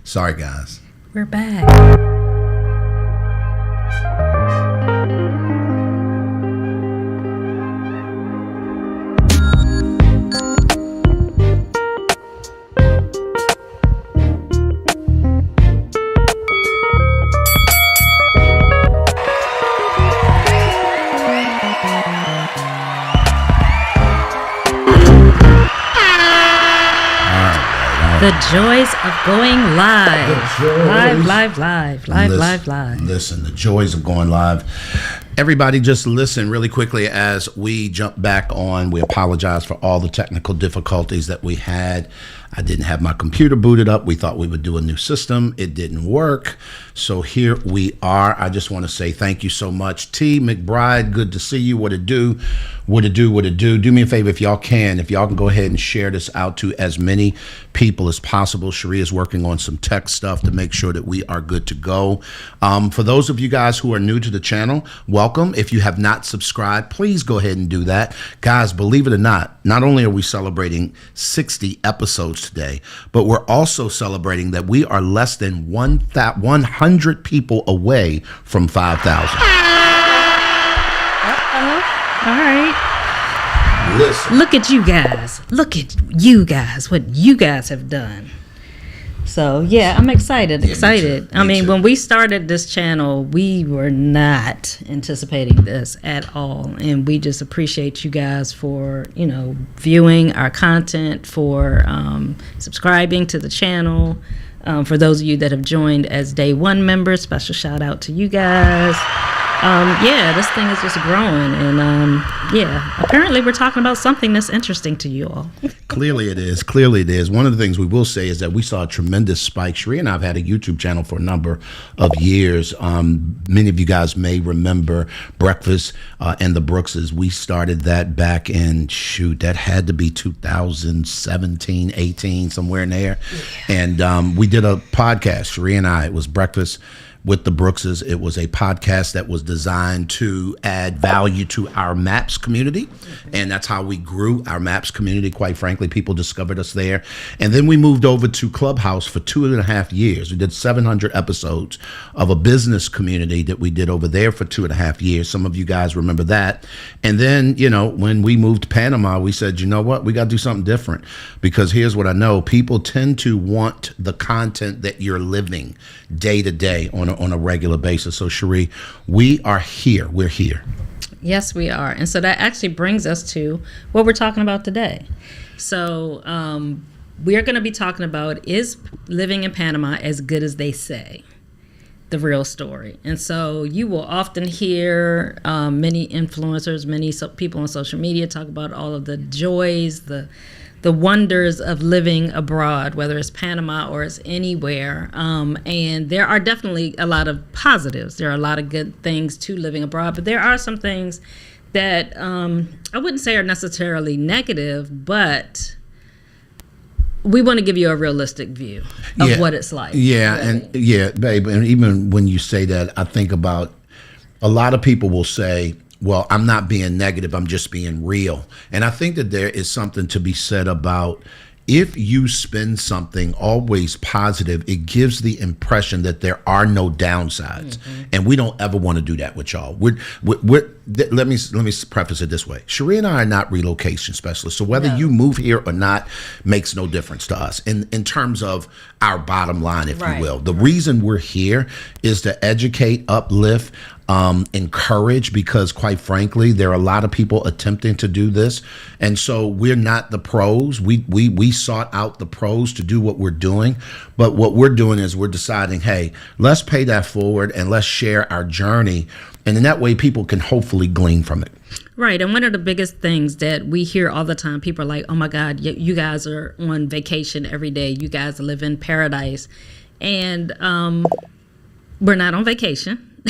Sorry, guys. We're back. The joys of going live. Live. Listen, the joys of going live. Everybody just listen really quickly as we jump back on. We apologize for all the technical difficulties that we had. I didn't have my computer booted up. We thought we would do a new system. It didn't work. So here we are. I just want to say thank you so much. T. McBride, good to see you. What it do? Do me a favor if y'all can go ahead and share this out to as many people as possible. Cherie is working on some tech stuff to make sure that we are good to go. For those of you guys who are new to the channel, welcome. If you have not subscribed, please go ahead and do that. Guys, believe it or not only are we celebrating 60 episodes today, but we're also celebrating that we are less than 100 people away from 5,000. All right. Listen. Look at you guys. What you guys have done. So, yeah, I'm excited. Me too. When we started this channel, we were not anticipating this at all. And we just appreciate you guys for, viewing our content, for subscribing to the channel. For those of you that have joined as day one members, special shout out to you guys. This thing is just growing, and apparently we're talking about something that's interesting to you all. Clearly it is. One of the things we will say is that we saw a tremendous spike. Cherie and I have had a YouTube channel for a number of years. Many of you guys may remember Breakfast and the Brookses. We started that back in, that had to be 2017, 18, somewhere in there. Yeah. And we did a podcast, Cherie and I. It was Breakfast with the Brookses. It was a podcast that was designed to add value to our MAPS community. And that's how we grew our MAPS community. Quite frankly, people discovered us there. And then we moved over to Clubhouse for 2.5 years. We did 700 episodes of a business community that we did over there for 2.5 years. Some of you guys remember that. And then, when we moved to Panama, we said, you know what? We got to do something different, because here's what I know. People tend to want the content that you're living day to day on a regular basis. So, Cherie, we are here. We're here. Yes, we are. And so that actually brings us to what we're talking about today. So we are going to be talking about, is living in Panama as good as they say? The real story. And so you will often hear many influencers, many people on social media talk about all of the joys, the wonders of living abroad, whether it's Panama or it's anywhere. And there are definitely a lot of positives. There are a lot of good things to living abroad, but there are some things that I wouldn't say are necessarily negative, but we want to give you a realistic view of what it's like. Yeah, really. Babe, and even when you say that, I think about a lot of people will say, well, I'm not being negative, I'm just being real. And I think that there is something to be said about, if you spin something always positive, it gives the impression that there are no downsides. Mm-hmm. And we don't ever want to do that with y'all. Let me preface it this way. Cherie and I are not relocation specialists. So whether you move here or not makes no difference to us in terms of our bottom line, if you will. The reason we're here is to educate, uplift, encourage, because quite frankly, there are a lot of people attempting to do this. And so we're not the pros. We sought out the pros to do what we're doing. But what we're doing is we're deciding, hey, let's pay that forward and let's share our journey. And in that way, people can hopefully glean from it. Right. And one of the biggest things that we hear all the time, people are like, oh my God, you guys are on vacation every day. You guys live in paradise. And we're not on vacation.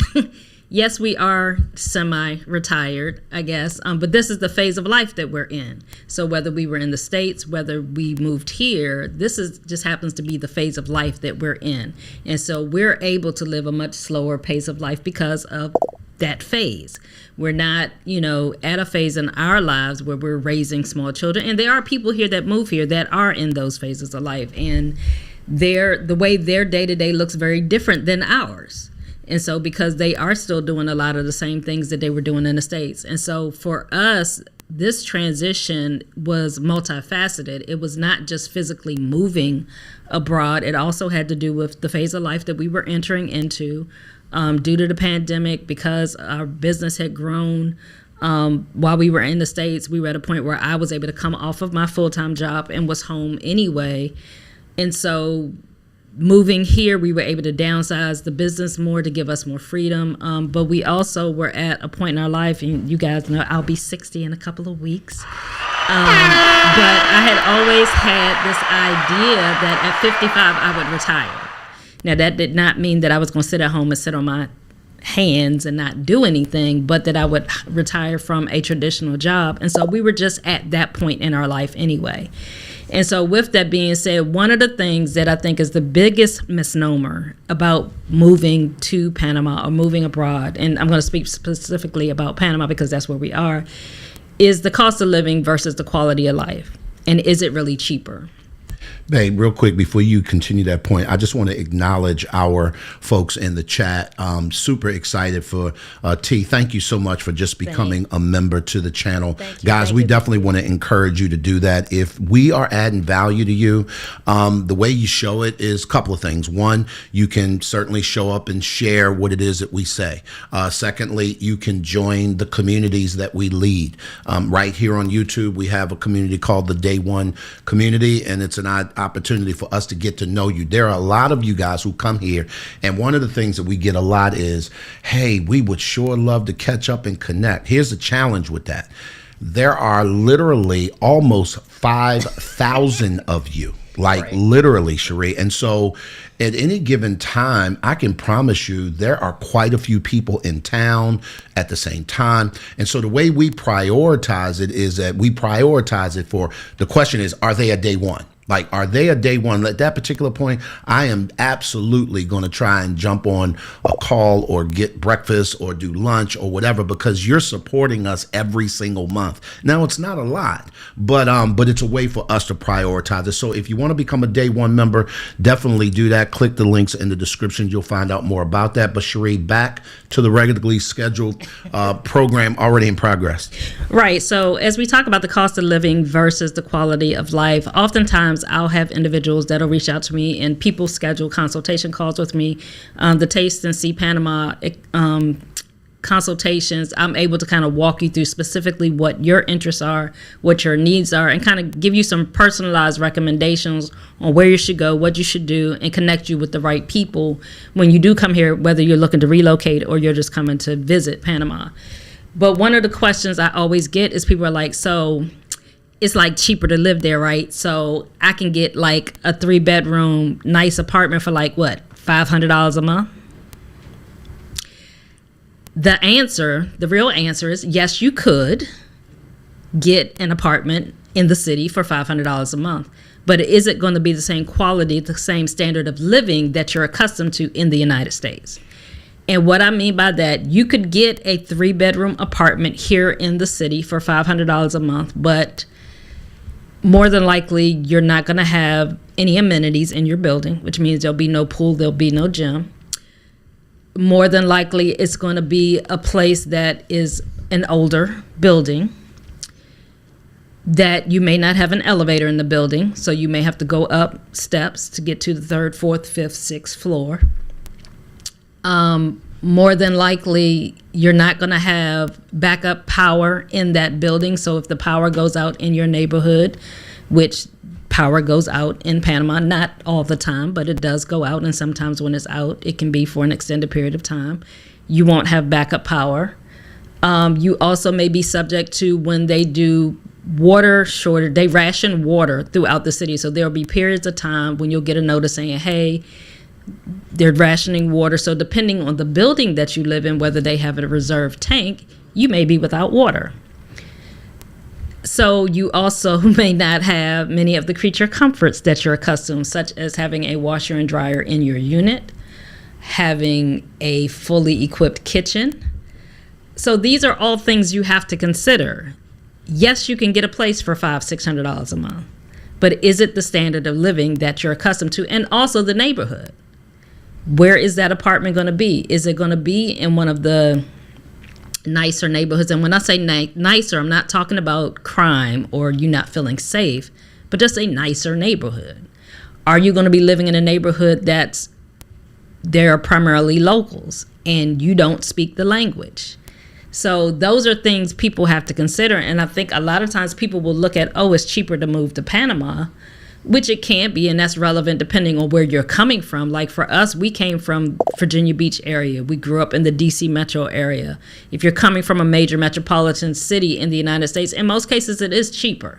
Yes, we are semi-retired, I guess, but this is the phase of life that we're in. So whether we were in the States, whether we moved here, this is just happens to be the phase of life that we're in. And so we're able to live a much slower pace of life because of that phase. We're not, at a phase in our lives where we're raising small children. And there are people here that move here that are in those phases of life. And the way their day-to-day looks very different than ours. And so because they are still doing a lot of the same things that they were doing in the States. And so for us, this transition was multifaceted. It was not just physically moving abroad. It also had to do with the phase of life that we were entering into due to the pandemic, because our business had grown. While we were in the States, we were at a point where I was able to come off of my full-time job and was home anyway. And so moving here, we were able to downsize the business more to give us more freedom. But we also were at a point in our life, and you guys know I'll be 60 in a couple of weeks. But I had always had this idea that at 55 I would retire. Now, that did not mean that I was going to sit at home and sit on my hands and not do anything, but that I would retire from a traditional job. And so we were just at that point in our life anyway. And so with that being said, one of the things that I think is the biggest misnomer about moving to Panama or moving abroad, and I'm going to speak specifically about Panama because that's where we are, is the cost of living versus the quality of life. And is it really cheaper? Babe, real quick, before you continue that point, I just want to acknowledge our folks in the chat. Super excited for T. Thank you so much for just becoming a member to the channel. Guys, we definitely want to encourage you to do that. If we are adding value to you, the way you show it is a couple of things. One, you can certainly show up and share what it is that we say. Secondly, you can join the communities that we lead. Right here on YouTube, we have a community called the Day One Community, and it's an opportunity for us to get to know you. There are a lot of you guys who come here, and one of the things that we get a lot is, hey, we would sure love to catch up and connect. Here's the challenge with that. There are literally almost 5,000 of you, like literally, Cherie. And so at any given time, I can promise you there are quite a few people in town at the same time. And so the way we prioritize it is that we prioritize it for, the question is, are they a day one? Like, are they a day one? At that particular point, I am absolutely going to try and jump on a call or get breakfast or do lunch or whatever, because you're supporting us every single month. Now, it's not a lot, but it's a way for us to prioritize it. So if you want to become a day one member, definitely do that. Click the links in the description. You'll find out more about that. But Cherie, back to the regularly scheduled program already in progress. Right. So as we talk about the cost of living versus the quality of life, oftentimes I'll have individuals that'll reach out to me, and people schedule consultation calls with me. The Taste and See Panama consultations, I'm able to kind of walk you through specifically what your interests are, what your needs are, and kind of give you some personalized recommendations on where you should go, what you should do, and connect you with the right people when you do come here, whether you're looking to relocate or you're just coming to visit Panama. But one of the questions I always get is people are like, so it's like cheaper to live there, right? So I can get like a 3-bedroom nice apartment for like what, $500 a month? The real answer is yes, you could get an apartment in the city for $500 a month. But is it going to be the same quality, the same standard of living that you're accustomed to in the United States? And what I mean by that, you could get a 3-bedroom apartment here in the city for $500 a month, but more than likely, you're not going to have any amenities in your building, which means there'll be no pool, there'll be no gym. More than likely, it's going to be a place that is an older building, that you may not have an elevator in the building, so you may have to go up steps to get to the 3rd, 4th, 5th, 6th floor. More than likely, you're not going to have backup power in that building. So if the power goes out in your neighborhood, which power goes out in Panama, not all the time, but it does go out. And sometimes when it's out, it can be for an extended period of time. You won't have backup power. You also may be subject to, when they do water shortage, they ration water throughout the city. So there'll be periods of time when you'll get a notice saying, hey, they're rationing water. So depending on the building that you live in, whether they have a reserve tank, you may be without water. So you also may not have many of the creature comforts that you're accustomed, such as having a washer and dryer in your unit, having a fully equipped kitchen. So these are all things you have to consider. Yes, you can get a place for $500-$600 a month, but is it the standard of living that you're accustomed to? And also the neighborhood. Where is that apartment going to be? Is it going to be in one of the nicer neighborhoods? And when I say nicer, I'm not talking about crime or you not feeling safe, but just a nicer neighborhood. Are you going to be living in a neighborhood that's there are primarily locals and you don't speak the language? So those are things people have to consider. And I think a lot of times people will look at, oh, it's cheaper to move to Panama, which it can be, and that's relevant depending on where you're coming from. Like for us, we came from Virginia Beach area. We grew up in the DC metro area. If you're coming from a major metropolitan city in the United States, in most cases it is cheaper,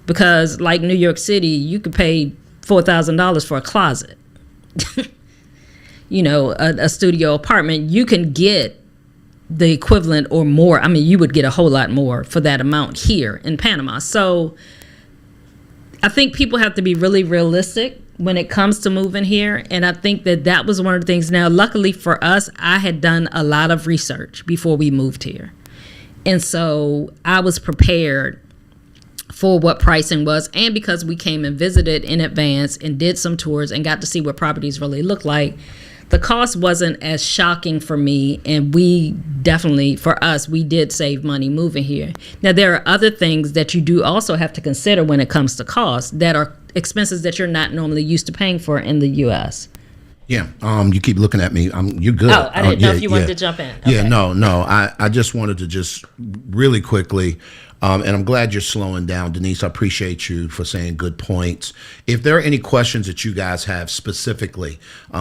because like New York City, you could pay $4,000 for a closet. A studio apartment, you can get the equivalent or more. I mean, you would get a whole lot more for that amount here in Panama. So I think people have to be really realistic when it comes to moving here. And I think that was one of the things. Now, luckily for us, I had done a lot of research before we moved here. And so I was prepared for what pricing was. And because we came and visited in advance and did some tours and got to see what properties really look like, the cost wasn't as shocking for me, and we definitely, for us, we did save money moving here. Now, there are other things that you do also have to consider when it comes to cost that are expenses that you're not normally used to paying for in the U.S. Yeah, you keep looking at me. You're good. Oh, I didn't know if you wanted to jump in. Okay. Yeah, no. I just wanted to just really quickly, and I'm glad you're slowing down, Denise. I appreciate you for saying good points. If there are any questions that you guys have specifically,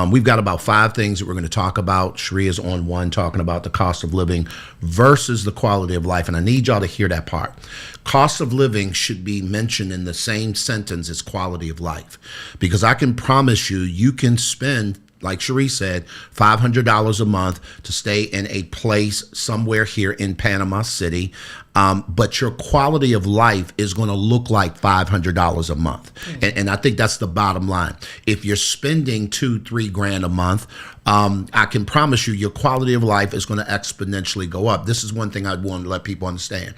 we've got about 5 things that we're going to talk about. Sharia's on one, talking about the cost of living versus the quality of life, and I need y'all to hear that part. Cost of living should be mentioned in the same sentence as quality of life, because I can promise you can spend, like Cherie said, $500 a month to stay in a place somewhere here in Panama City, but your quality of life is going to look like $500 a month. And I think that's the bottom line. If you're spending $2-3 grand a month, I can promise you your quality of life is going to exponentially go up. This is one thing I'd want to let people understand.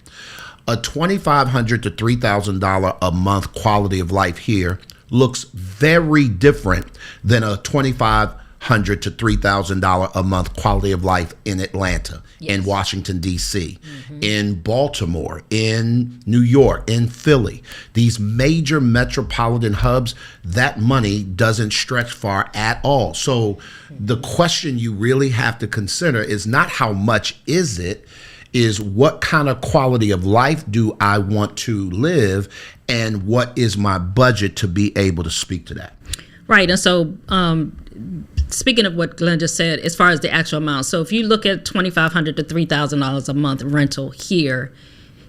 A $2,500 to $3,000 a month quality of life here looks very different than a $2,500 to $3,000 a month quality of life in Atlanta, in Washington, D.C., in Baltimore, in New York, in Philly. These major metropolitan hubs, that money doesn't stretch far at all. So the question you really have to consider is not how much is it, is what kind of quality of life do I want to live, and what is my budget to be able to speak to that? Right. And so speaking of what Glenn just said, as far as the actual amount, so if you look at $2,500 to $3,000 a month rental here,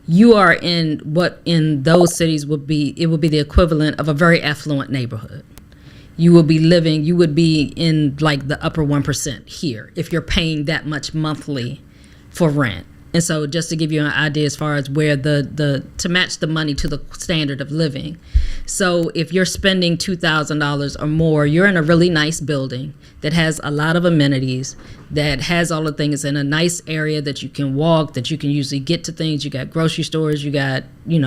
you are in what in those cities would be the equivalent of a very affluent neighborhood. You would be in like the upper 1% here if you're paying that much monthly for rent. And so just to give you an idea as far as where to match the money to the standard of living. So if you're spending $2,000 or more, you're in a really nice building that has a lot of amenities, that has all the things in a nice area that you can walk, that you can usually get to things. You got grocery stores, you got,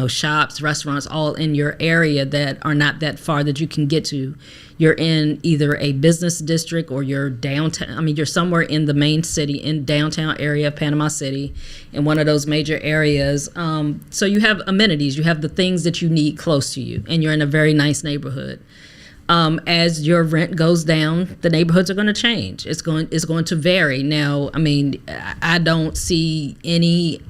shops, restaurants, all in your area that are not that far that you can get to. You're in either a business district or you're downtown. I mean, you're somewhere in the main city, in downtown area of Panama City, in one of those major areas. So you have amenities. You have the things that you need close to you, and you're in a very nice neighborhood. As your rent goes down, the neighborhoods are going to change. It's going to vary. Now, I mean, I don't see any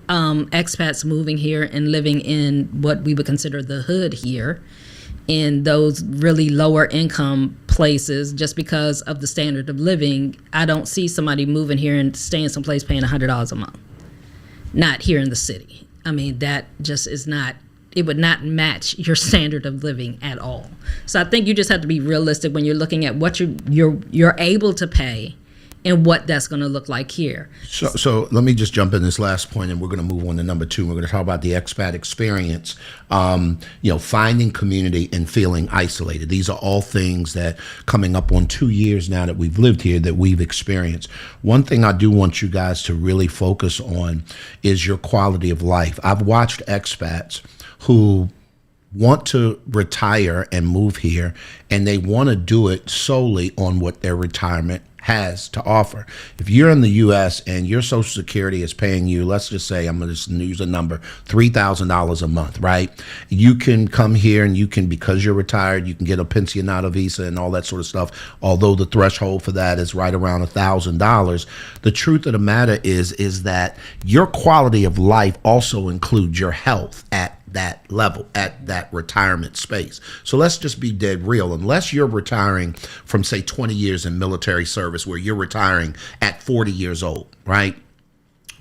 expats moving here and living in what we would consider the hood here, in those really lower income places, just because of the standard of living. I don't see somebody moving here and staying someplace paying $100 a month. Not here in the city. I mean, that just is not, it would not match your standard of living at all. So I think you just have to be realistic when you're looking at what you're able to pay and what that's going to look like here. So let me just jump in this last point, and we're going to move on to number 2. We're going to talk about the expat experience, finding community and feeling isolated. These are all things that coming up on 2 years now that we've lived here that we've experienced. One thing I do want you guys to really focus on is your quality of life. I've watched expats who want to retire and move here, and they want to do it solely on what their retirement has to offer. If you're in the U.S. and your Social Security is paying you, let's just say, I'm going to just use a number, $3,000 a month, right? You can come here and you can, because you're retired, you can get a pensionado visa and all that sort of stuff, although the threshold for that is right around $1,000. The truth of the matter is that your quality of life also includes your health at that level, at that retirement space. So let's just be dead real. Unless you're retiring from, say, 20 years in military service, where you're retiring at 40 years old, right?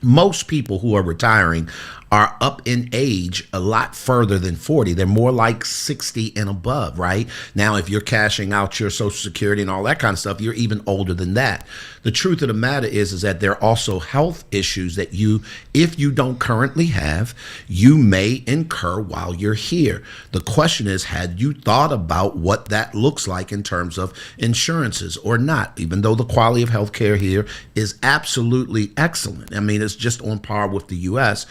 Most people who are retiring are up in age a lot further than 40. They're more like 60 and above, right? Now, if you're cashing out your Social Security and all that kind of stuff, you're even older than that. The truth of the matter is that there are also health issues that you, if you don't currently have, you may incur while you're here. The question is, had you thought about what that looks like in terms of insurances or not? Even though the quality of healthcare here is absolutely excellent. I mean, it's just on par with the U.S.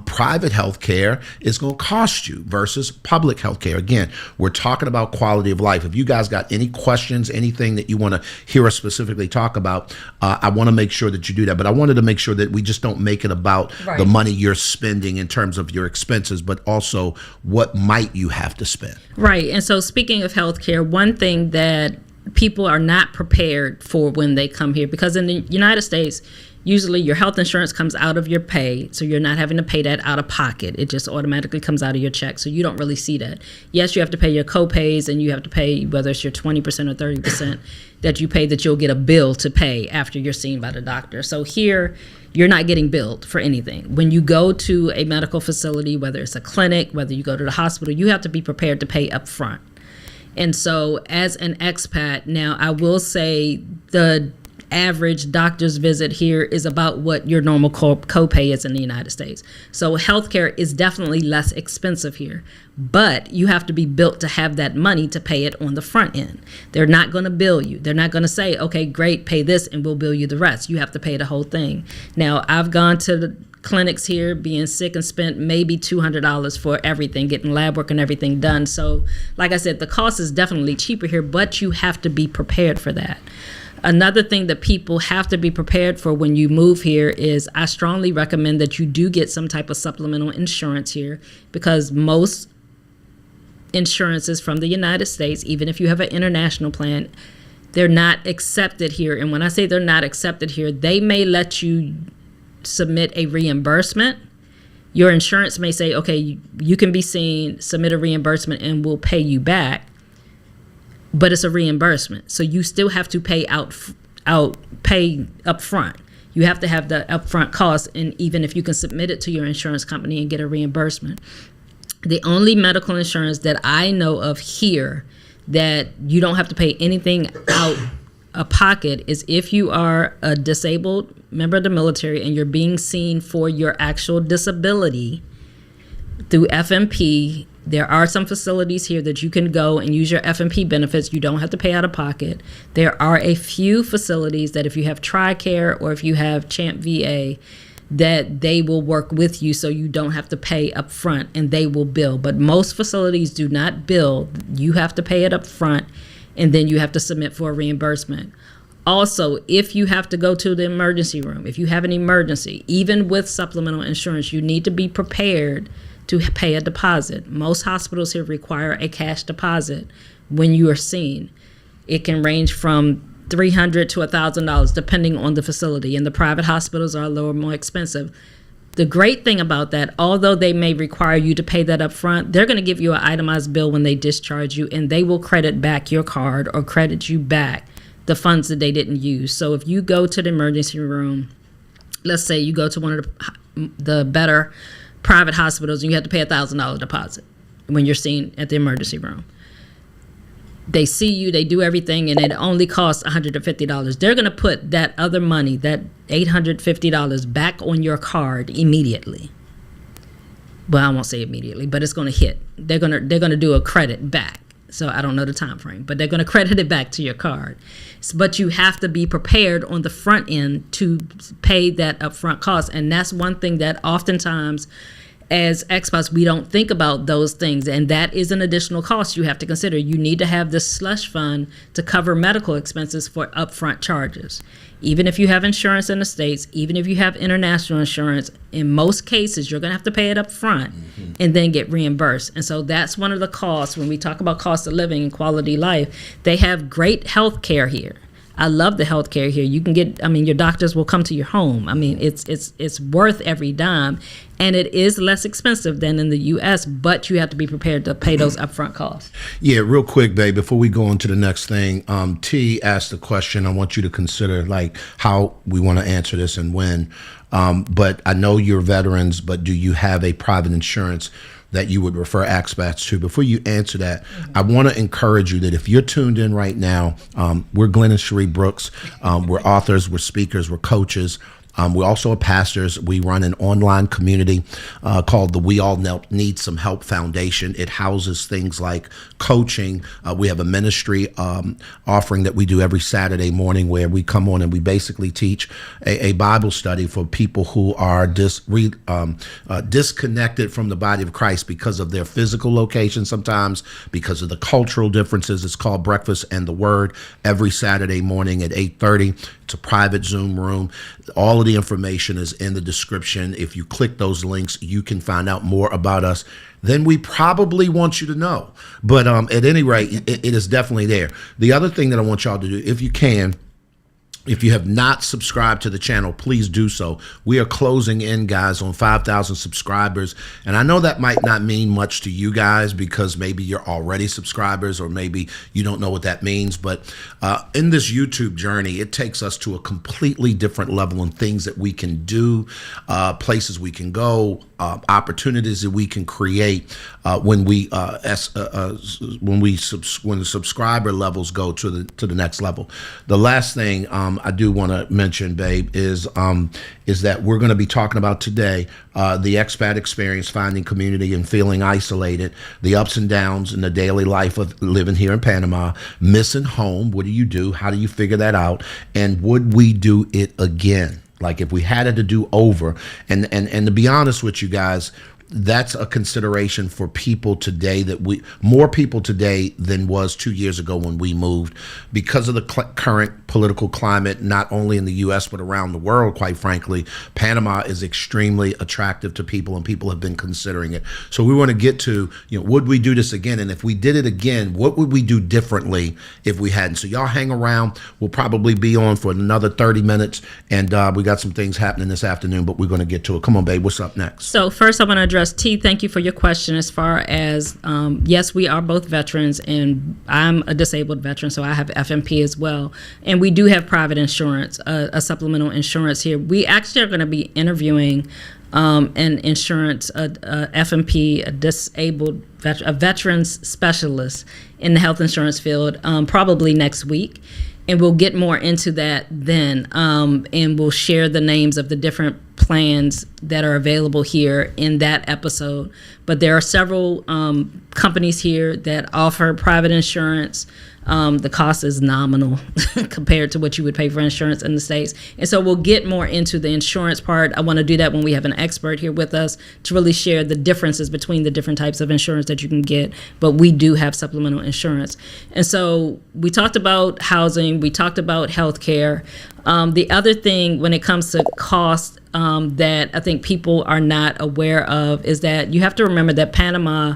Private healthcare is going to cost you versus public healthcare. Again, we're talking about quality of life. If you guys got any questions, anything that you want to hear us specifically talk about, I want to make sure that you do that. But I wanted to make sure that we just don't make it about the money you're spending in terms of your expenses, but also what might you have to spend. Right. And so speaking of healthcare, one thing that people are not prepared for when they come here, because in the United States, usually your health insurance comes out of your pay, so you're not having to pay that out of pocket. It just automatically comes out of your check, so you don't really see that. Yes, you have to pay your co-pays, and you have to pay, whether it's your 20% or 30% that you pay, that you'll get a bill to pay after you're seen by the doctor. So here, you're not getting billed for anything. When you go to a medical facility, whether it's a clinic, whether you go to the hospital, you have to be prepared to pay up front. And so as an expat, now I will say the average doctor's visit here is about what your normal copay is in the United States. So healthcare is definitely less expensive here, but you have to be built to have that money to pay it on the front end. They're not going to bill you. They're not going to say, okay, great, pay this and we'll bill you the rest. You have to pay the whole thing. Now, I've gone to the clinics here being sick and spent maybe $200 for everything, getting lab work and everything done. So like I said, the cost is definitely cheaper here, but you have to be prepared for that. Another thing that people have to be prepared for when you move here is I strongly recommend that you do get some type of supplemental insurance here, because most insurances from the United States, even if you have an international plan, they're not accepted here. And when I say they're not accepted here, they may let you submit a reimbursement. Your insurance may say, okay, you can be seen, submit a reimbursement, and we'll pay you back. But it's a reimbursement, so you still have to pay pay up front. You have to have the upfront cost, and even if you can submit it to your insurance company and get a reimbursement. The only medical insurance that I know of here that you don't have to pay anything out of pocket is if you are a disabled member of the military and you're being seen for your actual disability through FMP. There are some facilities here that you can go and use your FMP benefits. You don't have to pay out of pocket. There are a few facilities that if you have TRICARE or if you have CHAMP VA, that they will work with you so you don't have to pay up front and they will bill. But most facilities do not bill. You have to pay it up front and then you have to submit for a reimbursement. Also, if you have to go to the emergency room, if you have an emergency, even with supplemental insurance, you need to be prepared to pay a deposit. Most hospitals here require a cash deposit when you are seen. It can range from $300 to $1,000 depending on the facility, and the private hospitals are a little more expensive. The great thing about that, although they may require you to pay that up front, they're going to give you an itemized bill when they discharge you, and they will credit back your card or credit you back the funds that they didn't use. So if you go to the emergency room, let's say you go to one of the better private hospitals and you have to pay $1,000 deposit when you're seen at the emergency room. They see you, they do everything, and it only costs $150. They're going to put that other money, that $850, back on your card immediately. Well, I won't say immediately, but it's going to hit. They're going to do a credit back. So I don't know the time frame, but they're going to credit it back to your card. But you have to be prepared on the front end to pay that upfront cost. And that's one thing that oftentimes as expats, we don't think about those things, and that is an additional cost you have to consider. You need to have this slush fund to cover medical expenses for upfront charges. Even if you have insurance in the States, even if you have international insurance, in most cases, you're going to have to pay it up front and then get reimbursed. And so that's one of the costs when we talk about cost of living and quality life. They have great health care here. I love the healthcare here. You can get, your doctors will come to your home. It's worth every dime, and it is less expensive than in the U.S., but you have to be prepared to pay those upfront costs. Yeah, real quick, babe, before we go on to the next thing, T asked a question. I want you to consider like how we want to answer this and when. But I know you're veterans, but do you have a private insurance that you would refer expats to? Before you answer that, I want to encourage you that if you're tuned in right now, we're Glenn and Cherie Brooks. We're authors, we're speakers, we're coaches. We also are pastors. We run an online community called the We All Need Some Help Foundation. It houses things like coaching. We have a ministry offering that we do every Saturday morning where we come on and we basically teach a Bible study for people who are disconnected from the body of Christ because of their physical location sometimes, because of the cultural differences. It's called Breakfast and the Word every Saturday morning at 8:30. It's a private Zoom room. All of the information is in the description. If you click those links, you can find out more about us than we probably want you to know. But at any rate, it is definitely there. The other thing that I want y'all to do, if you can, if you have not subscribed to the channel, please do so. We are closing in, guys, on 5,000 subscribers. And I know that might not mean much to you guys because maybe you're already subscribers or maybe you don't know what that means. But in this YouTube journey, it takes us to a completely different level and things that we can do, places we can go, opportunities that we can create when the subscriber levels go to the next level. The last thing I do want to mention, babe, is that we're going to be talking about today the expat experience, finding community and feeling isolated, the ups and downs in the daily life of living here in Panama, missing home. What do you do? How do you figure that out? And would we do it again? Like if we had it to do over, and to be honest with you guys, that's a consideration for people today, more people today than was 2 years ago when we moved, because of the current political climate, not only in the U.S. but around the world. Quite frankly, Panama is extremely attractive to people, and people have been considering it. So we want to get to, would we do this again? And if we did it again, what would we do differently if we hadn't? So y'all hang around. We'll probably be on for another 30 minutes, and we got some things happening this afternoon, but we're going to get to it. Come on, babe. What's up next? So first I want to address T, thank you for your question. As far as, yes, we are both veterans, and I'm a disabled veteran, so I have FMP as well. And we do have private insurance, a supplemental insurance here. We actually are going to be interviewing an insurance, FMP, a veterans specialist in the health insurance field, probably next week. And we'll get more into that then, and we'll share the names of the different plans that are available here in that episode. But there are several companies here that offer private insurance. The cost is nominal compared to what you would pay for insurance in the States. And so we'll get more into the insurance part. I want to do that when we have an expert here with us to really share the differences between the different types of insurance that you can get. But we do have supplemental insurance. And so we talked about housing. We talked about healthcare. The other thing when it comes to cost that I think people are not aware of is that you have to remember that Panama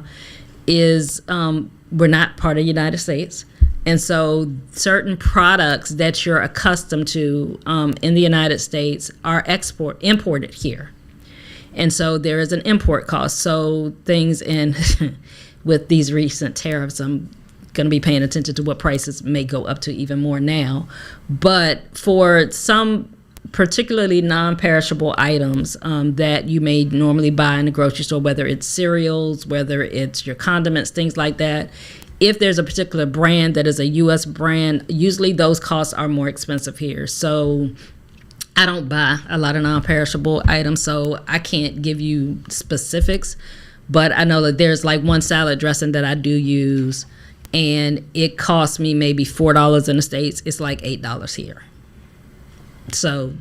is, we're not part of the United States. And so certain products that you're accustomed to in the United States are imported here. And so there is an import cost. So things with these recent tariffs, I'm going to be paying attention to what prices may go up to even more now. But for some particularly non-perishable items that you may normally buy in the grocery store, whether it's cereals, whether it's your condiments, things like that, if there's a particular brand that is a U.S. brand, usually those costs are more expensive here. So I don't buy a lot of non-perishable items, so I can't give you specifics. But I know that there's like one salad dressing that I do use, and it costs me maybe $4 in the States. It's like $8 here. So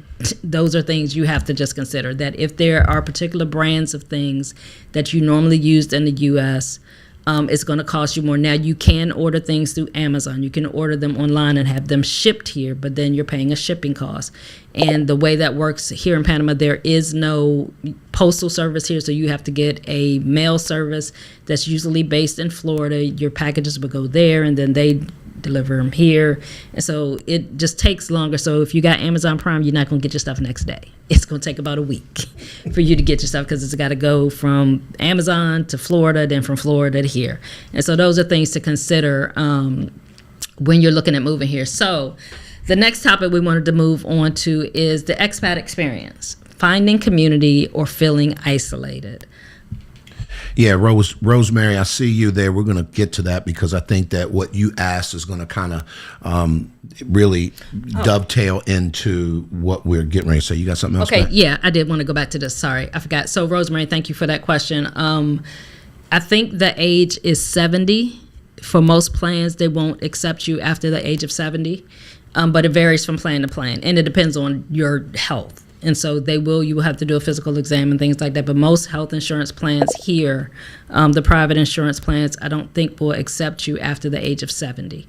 those are things you have to just consider, that if there are particular brands of things that you normally used in the U.S., it's going to cost you more. Now, you can order things through Amazon. You can order them online and have them shipped here, but then you're paying a shipping cost. And the way that works here in Panama, there is no postal service here, so you have to get a mail service that's usually based in Florida. Your packages will go there, and then they deliver them here. And so it just takes longer. So if you got Amazon Prime, you're not going to get your stuff next day. It's going to take about a week for you to get your stuff, because it's got to go from Amazon to Florida, then from Florida to here. And so those are things to consider when you're looking at moving here. So the next topic we wanted to move on to is the expat experience, finding community or feeling isolated. Yeah, Rosemary, I see you there. We're going to get to that, because I think that what you asked is going to kind of really dovetail into what we're getting ready to say. You got something else? Okay, Matt? yeah, I did want to go back to this. Sorry, I forgot. So, Rosemary, thank you for that question. I think the age is 70. For most plans, they won't accept you after the age of 70, but it varies from plan to plan, and it depends on your health. And so you will have to do a physical exam and things like that. But most health insurance plans here, the private insurance plans, I don't think will accept you after the age of 70.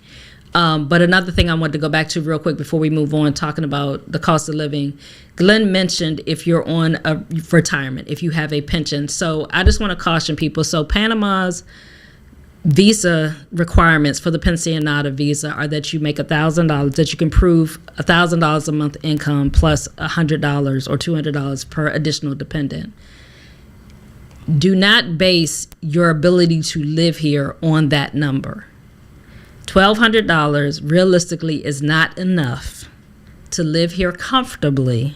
But another thing I wanted to go back to real quick before we move on, talking about the cost of living. Glenn mentioned if you're on a retirement, if you have a pension. So I just want to caution people. So Panama's visa requirements for the pensionada visa are that you make $1,000, that you can prove $1,000 a month income plus $100 or $200 per additional dependent. Do not base your ability to live here on that number. $1,200 realistically is not enough to live here comfortably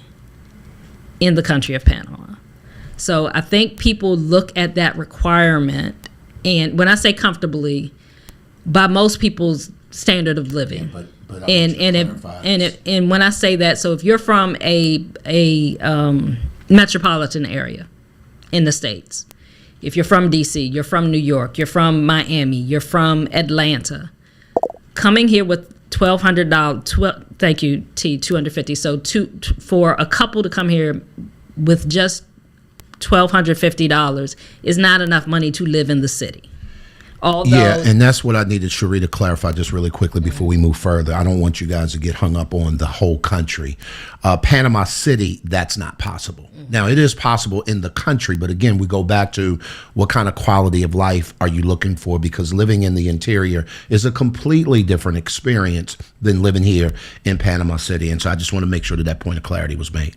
in the country of Panama. So I think people look at that requirement, and when I say comfortably, by most people's standard of living, and when I say that, so if you're from a metropolitan area in the States, if you're from DC, you're from New York, you're from Miami, you're from Atlanta, coming here with $1,200, thank you, $250. So for a couple to come here with just $1,250 is not enough money to live in the city. Although, yeah, and that's what I needed Cherie to clarify just really quickly before we move further. I don't want you guys to get hung up on the whole country. Panama City, that's not possible. Now, it is possible in the country, but again, we go back to what kind of quality of life are you looking for, because living in the interior is a completely different experience than living here in Panama City. And so I just want to make sure that point of clarity was made.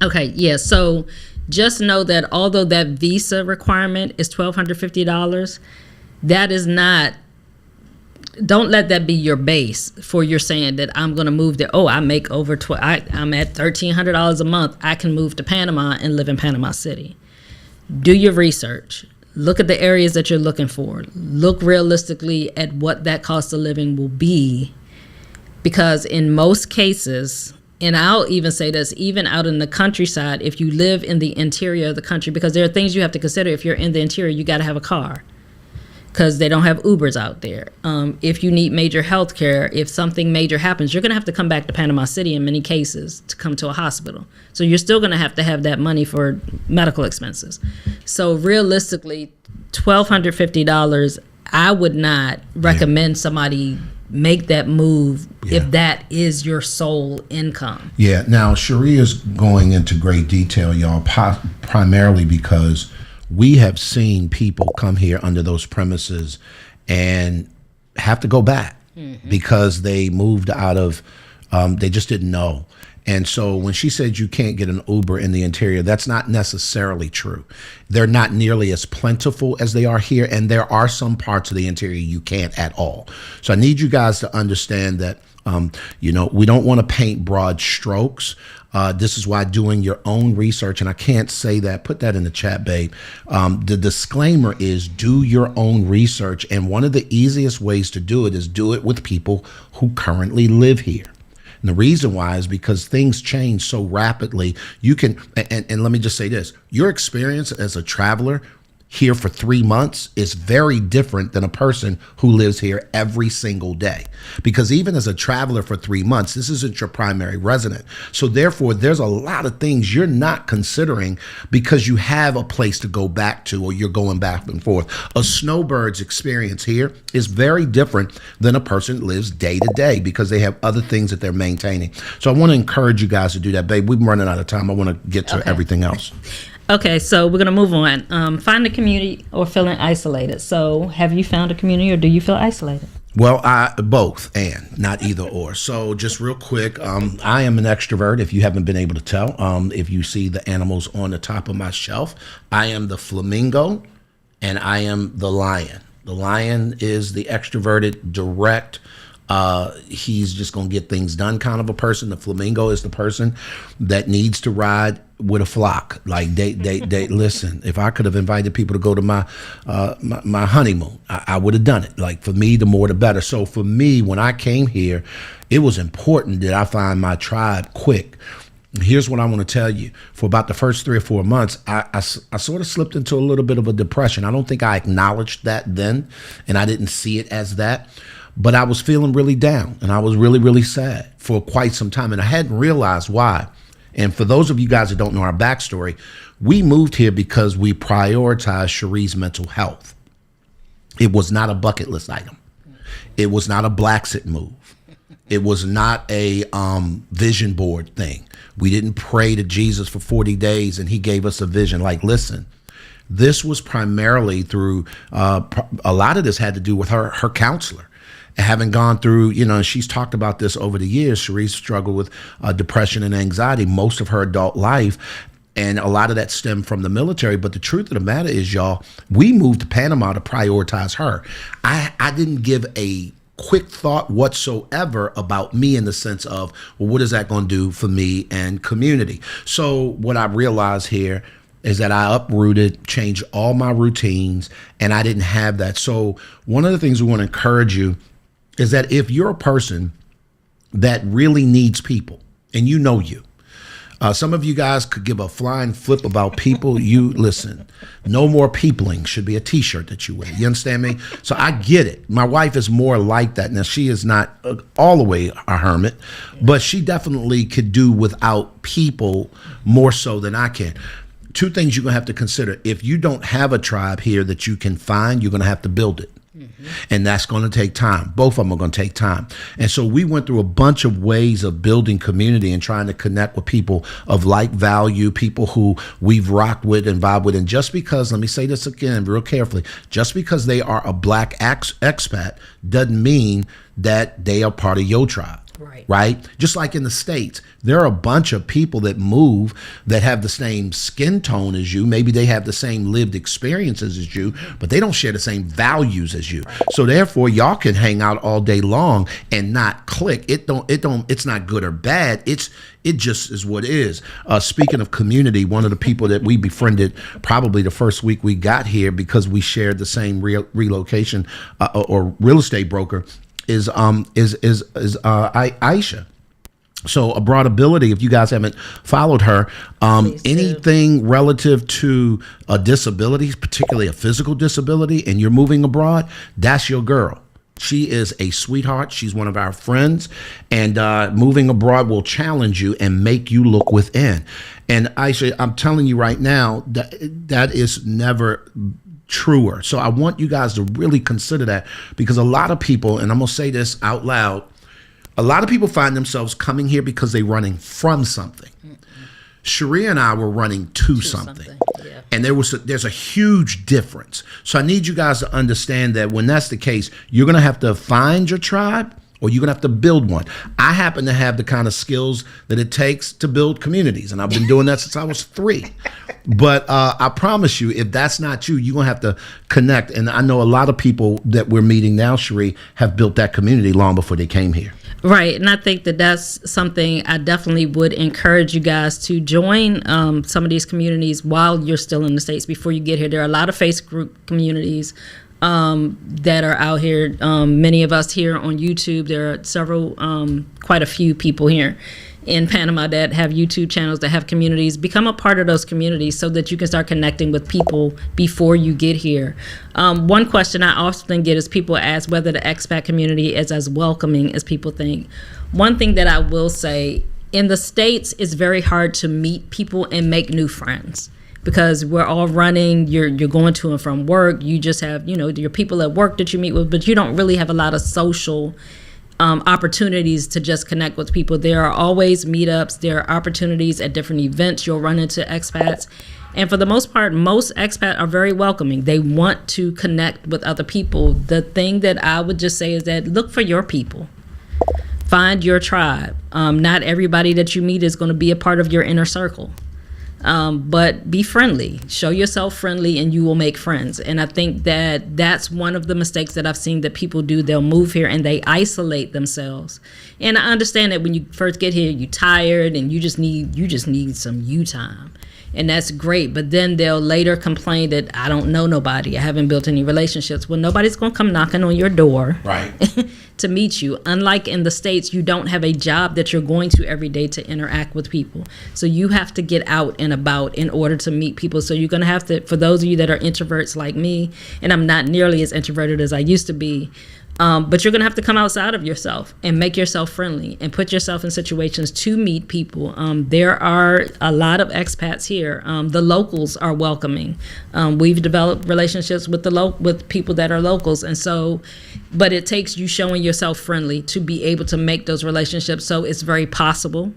Okay, yeah, so just know that although that visa requirement is $1,250, that is not, don't let that be your base for your saying that I'm going to move there. Oh, I make over, I'm at $1,300 a month. I can move to Panama and live in Panama City. Do your research. Look at the areas that you're looking for. Look realistically at what that cost of living will be, because in most cases, and I'll even say this, even out in the countryside, if you live in the interior of the country, because there are things you have to consider. If you're in the interior, you got to have a car, because they don't have Ubers out there. If you need major health care, if something major happens, you're going to have to come back to Panama City in many cases to come to a hospital. So you're still going to have that money for medical expenses. So realistically, $1,250, I would not recommend somebody make that move if that is your sole income. Yeah. Now, Cherie is going into great detail, y'all, primarily because we have seen people come here under those premises and have to go back because they moved out of, they just didn't know. And so when she said you can't get an Uber in the interior, that's not necessarily true. They're not nearly as plentiful as they are here. And there are some parts of the interior you can't at all. So I need you guys to understand that, we don't want to paint broad strokes. This is why doing your own research, and I can't say that, put that in the chat, babe. The disclaimer is do your own research. And one of the easiest ways to do it is do it with people who currently live here. And the reason why is because things change so rapidly. You can, and let me just say this, your experience as a traveler here for 3 months is very different than a person who lives here every single day. Because even as a traveler for 3 months, this isn't your primary resident. So therefore, there's a lot of things you're not considering because you have a place to go back to, or you're going back and forth. A snowbird's experience here is very different than a person that lives day to day because they have other things that they're maintaining. So I want to encourage you guys to do that, babe. We've been running out of time. I want to get to everything else. Okay, so we're going to move on. Find a community or feeling isolated. So have you found a community or do you feel isolated? Well, both, and not either or. So just real quick, I am an extrovert, if you haven't been able to tell. If you see the animals on the top of my shelf, I am the flamingo and I am the lion. The lion is the extroverted, direct, he's just going to get things done kind of a person. The flamingo is the person that needs to ride with a flock. Like they listen, if I could have invited people to go to my honeymoon, I would have done it. Like for me, the more the better. So for me, when I came here, it was important that I find my tribe quick. Here's what I want to tell you. For about the first 3 or 4 months, I sort of slipped into a little bit of a depression. I don't think I acknowledged that then, and I didn't see it as that. But I was feeling really down, and I was really, really sad for quite some time, and I hadn't realized why. And for those of you guys that don't know our backstory, we moved here because we prioritized Cherie's mental health. It was not a bucket list item. It was not a Blacksit move. It was not a vision board thing. We didn't pray to Jesus for 40 days and he gave us a vision. Like, listen, this was primarily through, a lot of this had to do with her counselor. Having gone through, you know, she's talked about this over the years. Cherise struggled with depression and anxiety most of her adult life. And a lot of that stemmed from the military. But the truth of the matter is, y'all, we moved to Panama to prioritize her. I didn't give a quick thought whatsoever about me in the sense of, well, what is that going to do for me and community? So what I realized here is that I uprooted, changed all my routines, and I didn't have that. So one of the things we want to encourage you is that if you're a person that really needs people, and you know you, some of you guys could give a flying flip about people. You listen, no more peopling should be a t-shirt that you wear. You understand me? So I get it. My wife is more like that. Now, she is not all the way a hermit, but she definitely could do without people more so than I can. Two things you're going to have to consider. If you don't have a tribe here that you can find, you're going to have to build it. Mm-hmm. And that's going to take time. Both of them are going to take time. And so we went through a bunch of ways of building community and trying to connect with people of like value, people who we've rocked with and vibed with. And just because, let me say this again real carefully, just because they are a black expat doesn't mean that they are part of your tribe. Right? Just like in the States, there are a bunch of people that move that have the same skin tone as you. Maybe they have the same lived experiences as you, but they don't share the same values as you. So therefore, y'all can hang out all day long and not click. It's not good or bad. It just is what it is. Speaking of community, one of the people that we befriended probably the first week we got here because we shared the same relocation or real estate broker is Aisha. So Abroad Ability, if you guys haven't followed her, anything relative to a disability, particularly a physical disability, and you're moving abroad, that's your girl. She is a sweetheart. She's one of our friends, and moving abroad will challenge you and make you look within. And Aisha, I'm telling you right now, that is never truer. So I want you guys to really consider that, because a lot of people, and I'm going to say this out loud, a lot of people find themselves coming here because they're running from something. Cherie and I were running to something. Yeah. And there's a huge difference. So I need you guys to understand that when that's the case, you're going to have to find your tribe, or you're going to have to build one. I happen to have the kind of skills that it takes to build communities, and I've been doing that since I was 3. But I promise you, if that's not you, you're going to have to connect. And I know a lot of people that we're meeting now, Cherie, have built that community long before they came here. Right. And I think that that's something I definitely would encourage you guys to join some of these communities while you're still in the States before you get here. There are a lot of Facebook communities that are out here. Many of us here on YouTube, there are several, quite a few people here. in Panama that have YouTube channels, that have communities. Become a part of those communities so that you can start connecting with people before you get here. One question I often get is people ask whether the expat community is as welcoming as people think. One thing that I will say, in the States, it's very hard to meet people and make new friends, because we're all running, you're going to and from work, you just have, your people at work that you meet with, but you don't really have a lot of social opportunities to just connect with people. There are always meetups, there are opportunities at different events, you'll run into expats. And for the most part, most expats are very welcoming. They want to connect with other people. The thing that I would just say is that look for your people. Find your tribe. Not everybody that you meet is going to be a part of your inner circle. But be friendly. Show yourself friendly and you will make friends. And I think that that's one of the mistakes that I've seen that people do. They'll move here and they isolate themselves. And I understand that when you first get here, you're tired and you just need some you time. And that's great. But then they'll later complain that I don't know nobody. I haven't built any relationships. Well, nobody's going to come knocking on your door. Right. To meet you. Unlike in the States, you don't have a job that you're going to every day to interact with people. So you have to get out and about in order to meet people. So you're going to have to, for those of you that are introverts like me, and I'm not nearly as introverted as I used to be, but you're going to have to come outside of yourself and make yourself friendly and put yourself in situations to meet people. There are a lot of expats here. The locals are welcoming. We've developed relationships with with people that are locals. And so, but it takes you showing yourself friendly to be able to make those relationships. So it's very possible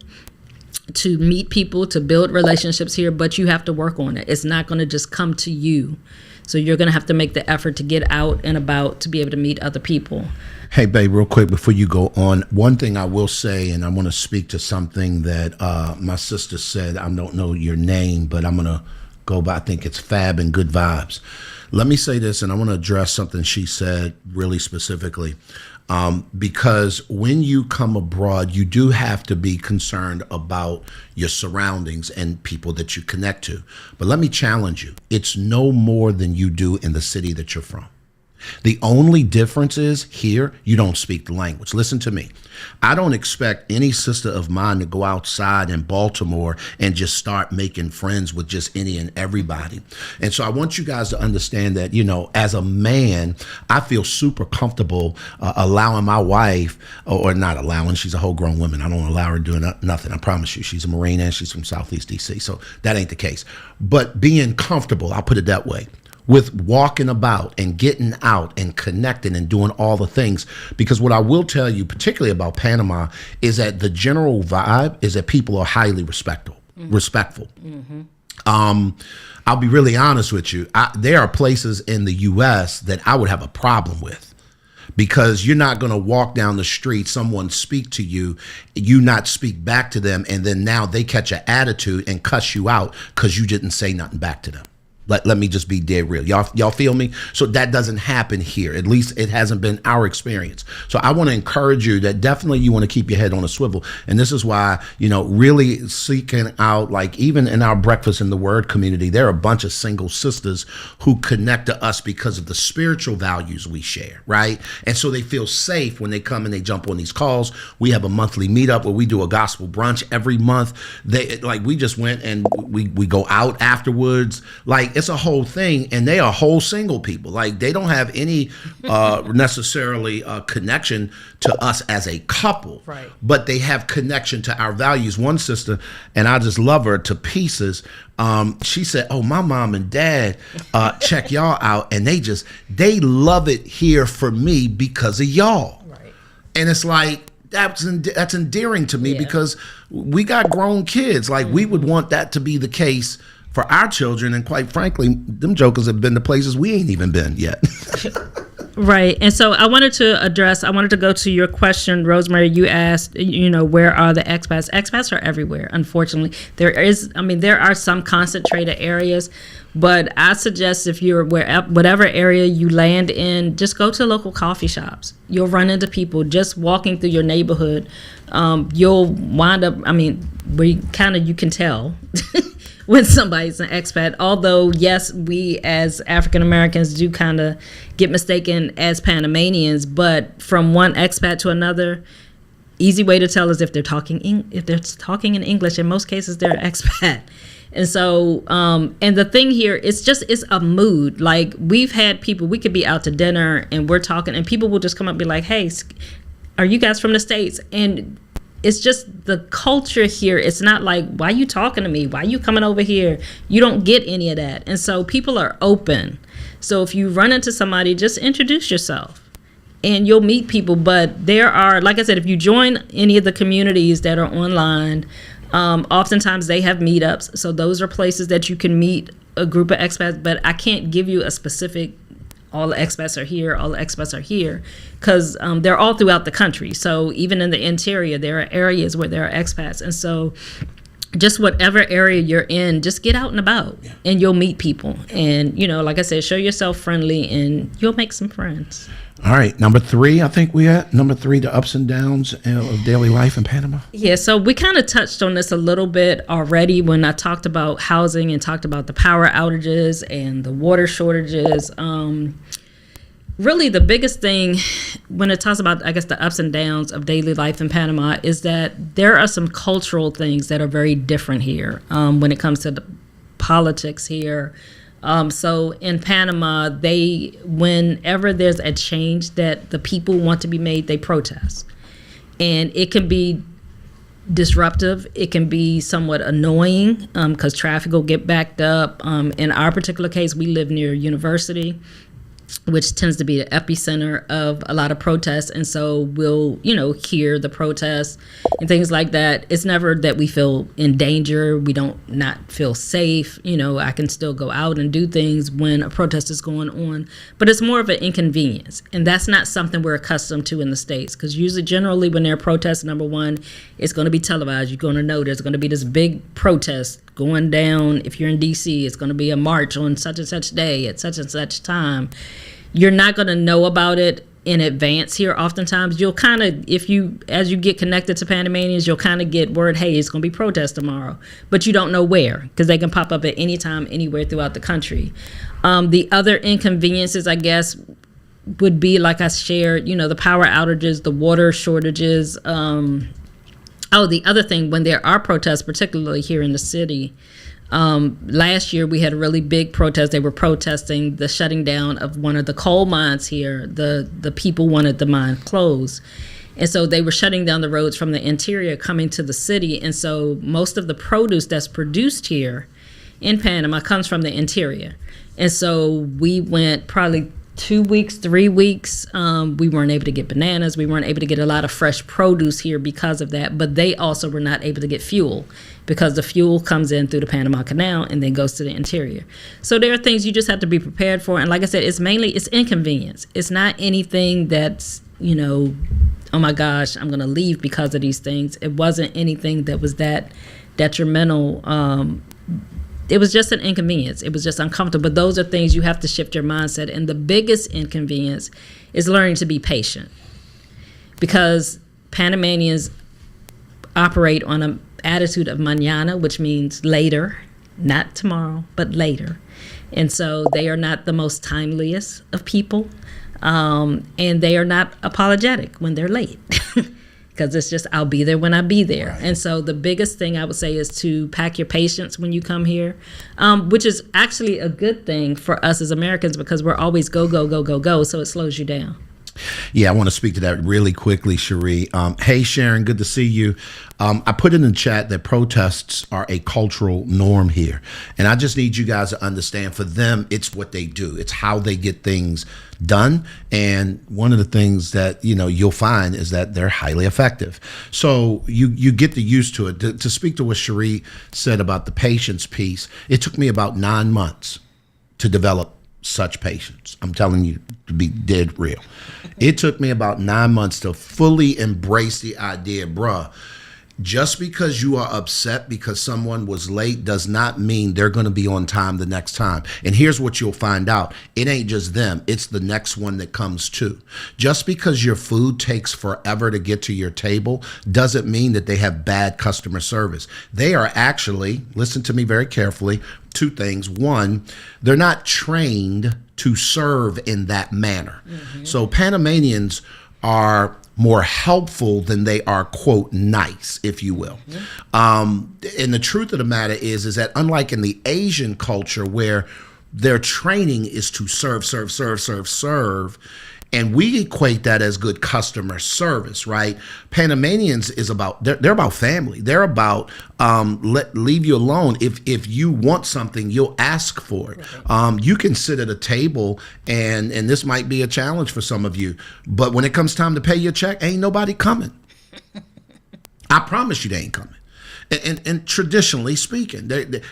to meet people, to build relationships here, but you have to work on it. It's not going to just come to you. So you're going to have to make the effort to get out and about to be able to meet other people. Hey, babe, real quick before you go on, one thing I will say, and I want to speak to something that my sister said. I don't know your name, but I'm going to go by, I think it's Fab and Good Vibes. Let me say this, and I want to address something she said really specifically. Because when you come abroad, you do have to be concerned about your surroundings and people that you connect to. But let me challenge you. It's no more than you do in the city that you're from. The only difference is here, you don't speak the language. Listen to me. I don't expect any sister of mine to go outside in Baltimore and just start making friends with just any and everybody. And so I want you guys to understand that, as a man, I feel super comfortable allowing my wife, or not allowing, she's a whole grown woman. I don't allow her doing nothing. I promise you. She's a Marine and she's from Southeast DC. So that ain't the case. But being comfortable, I'll put it that way, with walking about and getting out and connecting and doing all the things. Because what I will tell you, particularly about Panama, is that the general vibe is that people are highly respectful. Mm-hmm. I'll be really honest with you. There are places in the U.S. that I would have a problem with, because you're not going to walk down the street, someone speak to you, you not speak back to them, and then now they catch an attitude and cuss you out because you didn't say nothing back to them. Let me just be dead real. Y'all feel me? So that doesn't happen here. At least it hasn't been our experience. So I want to encourage you that definitely you want to keep your head on a swivel. And this is why, really seeking out, like even in our Breakfast in the Word community, there are a bunch of single sisters who connect to us because of the spiritual values we share, right? And so they feel safe when they come and they jump on these calls. We have a monthly meetup where we do a gospel brunch every month. We just went and we go out afterwards. It's a whole thing, and they are whole single people. They don't have any necessarily connection to us as a couple, right? But they have connection to our values. One sister, and I just love her to pieces, she said, "Oh, my mom and dad check y'all out, and they love it here for me because of y'all." Right. And it's like, that's endearing to me, because we got grown kids. We would want that to be the case for our children, and quite frankly, them jokers have been to places we ain't even been yet. Right. And so I wanted to go to your question, Rosemary. You asked, where are the expats? Expats are everywhere, unfortunately. There are some concentrated areas, but I suggest if you're whatever area you land in, just go to local coffee shops. You'll run into people just walking through your neighborhood. You'll wind up, you can tell when somebody's an expat. Although, yes, we as African Americans do kind of get mistaken as Panamanians, but from one expat to another, easy way to tell is if they're talking in English. In most cases, they're expat. And so, and the thing here, it's a mood. Like, we've had people, we could be out to dinner and we're talking, and people will just come up and be like, hey, are you guys from the States? And it's just the culture here. It's not like, why are you talking to me? Why are you coming over here? You don't get any of that. And so people are open. So if you run into somebody, just introduce yourself and you'll meet people. But there are, like I said, if you join any of the communities that are online, oftentimes they have meetups. So those are places that you can meet a group of expats, but I can't give you a specific, all the expats are here, all the expats are here, because they're all throughout the country. So even in the interior, there are areas where there are expats. And so just whatever area you're in, just get out and about and you'll meet people. And, like I said, show yourself friendly and you'll make some friends. All right, number 3, I think we at number 3, the ups and downs of daily life in Panama. Yeah, so we kind of touched on this a little bit already when I talked about housing and talked about the power outages and the water shortages. Really, the biggest thing when it talks about, I guess, the ups and downs of daily life in Panama is that there are some cultural things that are very different here when it comes to the politics here. So in Panama, whenever there's a change that the people want to be made, they protest. And it can be disruptive. It can be somewhat annoying because traffic will get backed up. In our particular case, we live near a university, which tends to be the epicenter of a lot of protests. And so we'll, hear the protests and things like that. It's never that we feel in danger. We don't not feel safe. I can still go out and do things when a protest is going on. But it's more of an inconvenience. And that's not something we're accustomed to in the States. Because generally when there are protests, number one, it's going to be televised. You're going to know there's going to be this big protest going down. If you're in D.C., it's going to be a march on such and such day at such and such time. You're not going to know about it in advance here. Oftentimes, you'll kind of, as you get connected to Panamanians, you'll kind of get word, hey, it's going to be protest tomorrow. But you don't know where, because they can pop up at any time, anywhere throughout the country. The other inconveniences, I guess, would be, like I shared, the power outages, the water shortages. The other thing, when there are protests, particularly here in the city, last year we had a really big protest. They were protesting the shutting down of one of the coal mines here. The people wanted the mine closed. And so they were shutting down the roads from the interior coming to the city. And so most of the produce that's produced here in Panama comes from the interior. And so we went probably 2 weeks, 3 weeks. We weren't able to get bananas. We weren't able to get a lot of fresh produce here because of that. But they also were not able to get fuel because the fuel comes in through the Panama Canal and then goes to the interior. So there are things you just have to be prepared for. And like I said, it's inconvenience. It's not anything that's, oh my gosh, I'm going to leave because of these things. It wasn't anything that was that detrimental. It was just an inconvenience. It was just uncomfortable. But those are things you have to shift your mindset. And the biggest inconvenience is learning to be patient, because Panamanians operate on an attitude of mañana, which means later, not tomorrow, but later. And so they are not the most timeliest of people. And they are not apologetic when they're late. Because it's just, I'll be there when I be there. Right. And so the biggest thing I would say is to pack your patience when you come here, which is actually a good thing for us as Americans, because we're always go, go, go, go, go. So it slows you down. Yeah, I want to speak to that really quickly, Cherie. Hey, Sharon, good to see you. I put in the chat that protests are a cultural norm here. And I just need you guys to understand, for them, it's what they do. It's how they get things done. And one of the things that, you'll find is that they're highly effective. So you get used to it. To speak to what Cherie said about the patience piece, it took me about 9 months to develop such patience. I'm telling you, to be dead real. It took me about 9 months to fully embrace the idea, bruh, just because you are upset because someone was late does not mean they're going to be on time the next time. And here's what you'll find out. It ain't just them. It's the next one that comes too. Just because your food takes forever to get to your table doesn't mean that they have bad customer service. They are actually, listen to me very carefully, 2 things. One, they're not trained to serve in that manner. Mm-hmm. So Panamanians are more helpful than they are, quote, nice, if you will. And the truth of the matter is that unlike in the Asian culture where their training is to serve, serve, serve, serve, serve, and we equate that as good customer service, right? Panamanians is about, they're about family. They're about leave you alone. If you want something, you'll ask for it. You can sit at a table, and this might be a challenge for some of you, but when it comes time to pay your check, ain't nobody coming. I promise you they ain't coming. And traditionally speaking,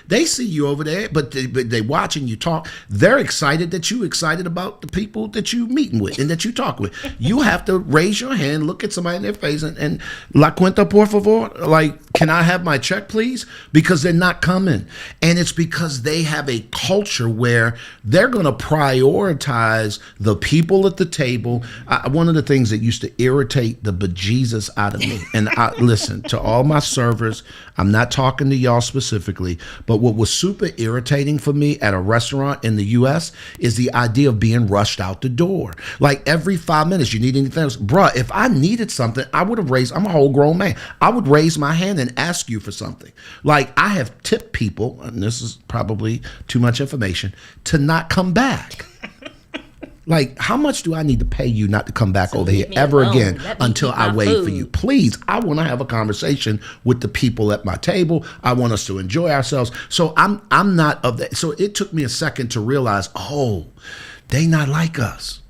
they see you over there, but they watching you talk. They're excited that you excited about the people that you meeting with and that you talk with. You have to raise your hand, look at somebody in their face, and la cuenta por favor, like, can I have my check, please? Because they're not coming. And it's because they have a culture where they're going to prioritize the people at the table. One of the things that used to irritate the bejesus out of me, and listen, to all my servers, I'm not talking to y'all specifically, but what was super irritating for me at a restaurant in the U.S. is the idea of being rushed out the door. Like every 5 minutes, you need anything else? Bruh, if I needed something, I would have I'm a whole grown man. I would raise my hand and ask you for something. Like I have tipped people, and this is probably too much information, to not come back. Like, how much do I need to pay you not to come back over here ever again until I wait for you? Please, I want to have a conversation with the people at my table. I want us to enjoy ourselves. So I'm not of that. So it took me a second to realize, oh, they not like us.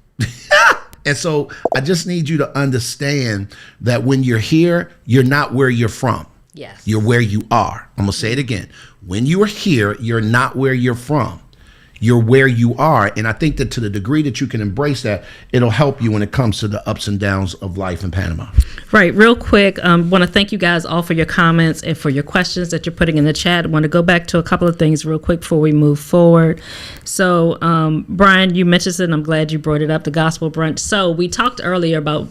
And so I just need you to understand that when you're here, you're not where you're from. Yes. You're where you are. I'm going to say it again. When you are here, you're not where you're from. You're where you are. And I think that to the degree that you can embrace that, it'll help you when it comes to the ups and downs of life in Panama. Right. Real quick, want to thank you guys all for your comments and for your questions that you're putting in the chat. I want to go back to a couple of things real quick before we move forward. So, Brian, you mentioned it, and I'm glad you brought it up, the gospel brunch. So we talked earlier about,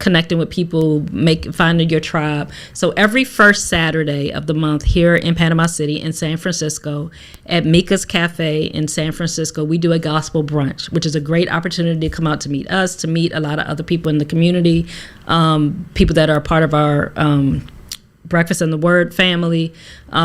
connecting with people, finding your tribe. So every first Saturday of the month here in Panama City in San Francisco at Mika's Cafe in San Francisco, we do a gospel brunch, which is a great opportunity to come out to meet us, to meet a lot of other people in the community, people that are a part of our Breakfast in the Word family.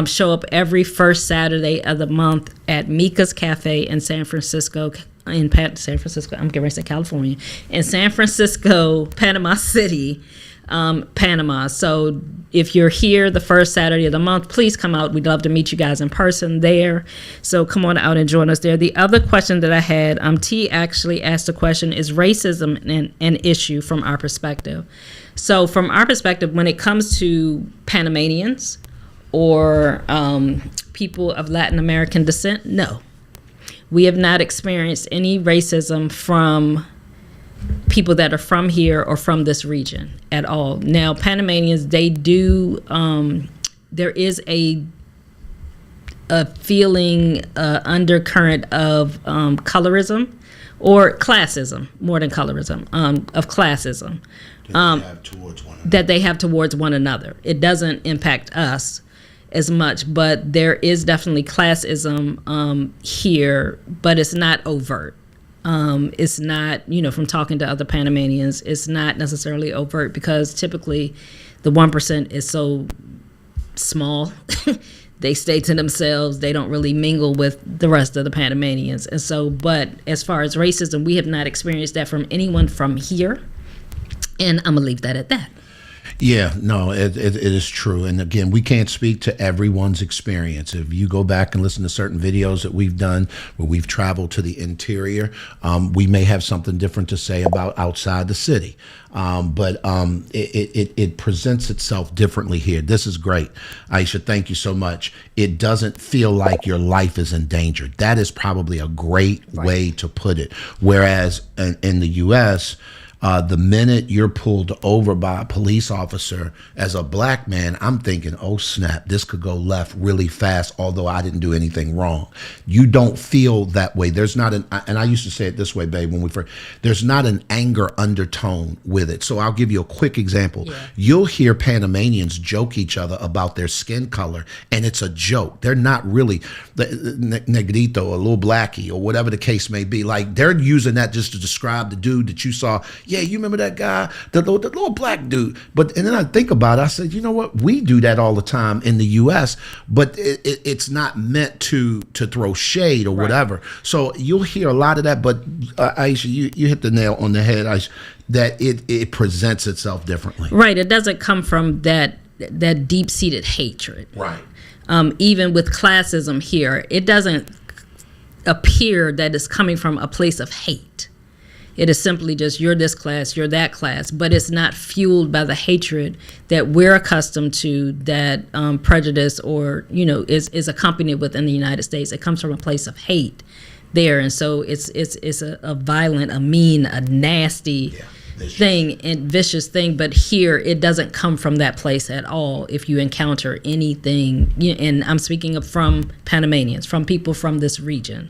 Show up every first Saturday of the month at Mika's Cafe in San Francisco. I'm getting ready to say California. In San Francisco, Panama City, Panama. So if you're here the first Saturday of the month, please come out. We'd love to meet you guys in person there. So come on out and join us there. The other question that I had, T actually asked the question, is racism an issue from our perspective? So from our perspective, when it comes to Panamanians or people of Latin American descent, no. We have not experienced any racism from people that are from here or from this region at all. Now, Panamanians, they do, there is a feeling, undercurrent of colorism or classism, more than colorism, of classism. That they have towards one another. It doesn't impact us as much, but there is definitely classism here, but it's not overt. It's not, from talking to other Panamanians, it's not necessarily overt because typically the 1% is so small. They stay to themselves. They don't really mingle with the rest of the Panamanians. And so, but as far as racism, we have not experienced that from anyone from here. And I'm going to leave that at that. Yeah, no, it is true. And again, we can't speak to everyone's experience. If you go back and listen to certain videos that we've done where we've traveled to the interior, we may have something different to say about outside the city. But it presents itself differently here. This is great. Aisha, thank you so much. It doesn't feel like your life is endangered. That is probably a great way to put it. Whereas in the U.S., the minute you're pulled over by a police officer as a black man, I'm thinking, oh snap, this could go left really fast, although I didn't do anything wrong. You don't feel that way. There's not and I used to say it this way, babe, there's not an anger undertone with it. So I'll give you a quick example. Yeah. You'll hear Panamanians joke each other about their skin color, and it's a joke. They're not really negrito or little blackie or whatever the case may be. Like, they're using that just to describe the dude that you saw yeah, you remember that guy, the little black dude. And then I think about it, I said, you know what? We do that all the time in the U.S., but it's not meant to throw shade or whatever. So you'll hear a lot of that. But Aisha, you hit the nail on the head, Aisha, that it presents itself differently. Right. It doesn't come from that deep-seated hatred. Right. Even with classism here, it doesn't appear that it's coming from a place of hate. It is simply just, you're this class, you're that class, but it's not fueled by the hatred that we're accustomed to, that prejudice or, is accompanied within the United States. It comes from a place of hate there. And so it's a violent, a mean, a nasty thing and vicious thing. But here, it doesn't come from that place at all. If you encounter anything, and I'm speaking from Panamanians, from people from this region.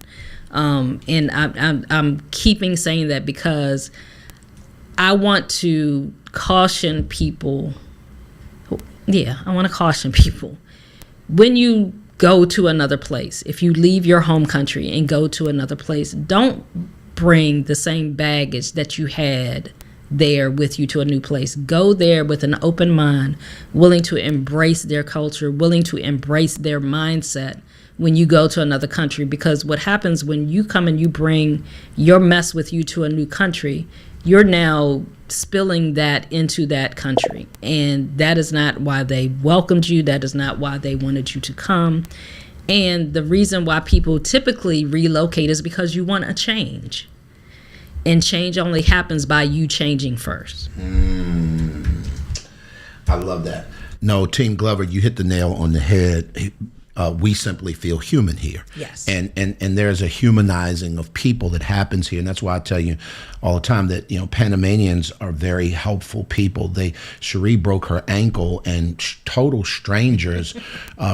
And I'm keeping saying that because I want to caution people. Yeah, I want to caution people. When you go to another place, if you leave your home country and go to another place, don't bring the same baggage that you had there with you to a new place. Go there with an open mind, willing to embrace their culture, willing to embrace their mindset when you go to another country. Because what happens when you come and you bring your mess with you to a new country, you're now spilling that into that country. And that is not why they welcomed you. That is not why they wanted you to come. And the reason why people typically relocate is because you want a change. And change only happens by you changing first. I love that. No, Team Glover, you hit the nail on the head. We simply feel human here. Yes. And there's a humanizing of people that happens here. And that's why I tell you all the time that, Panamanians are very helpful people. Cherie broke her ankle and total strangers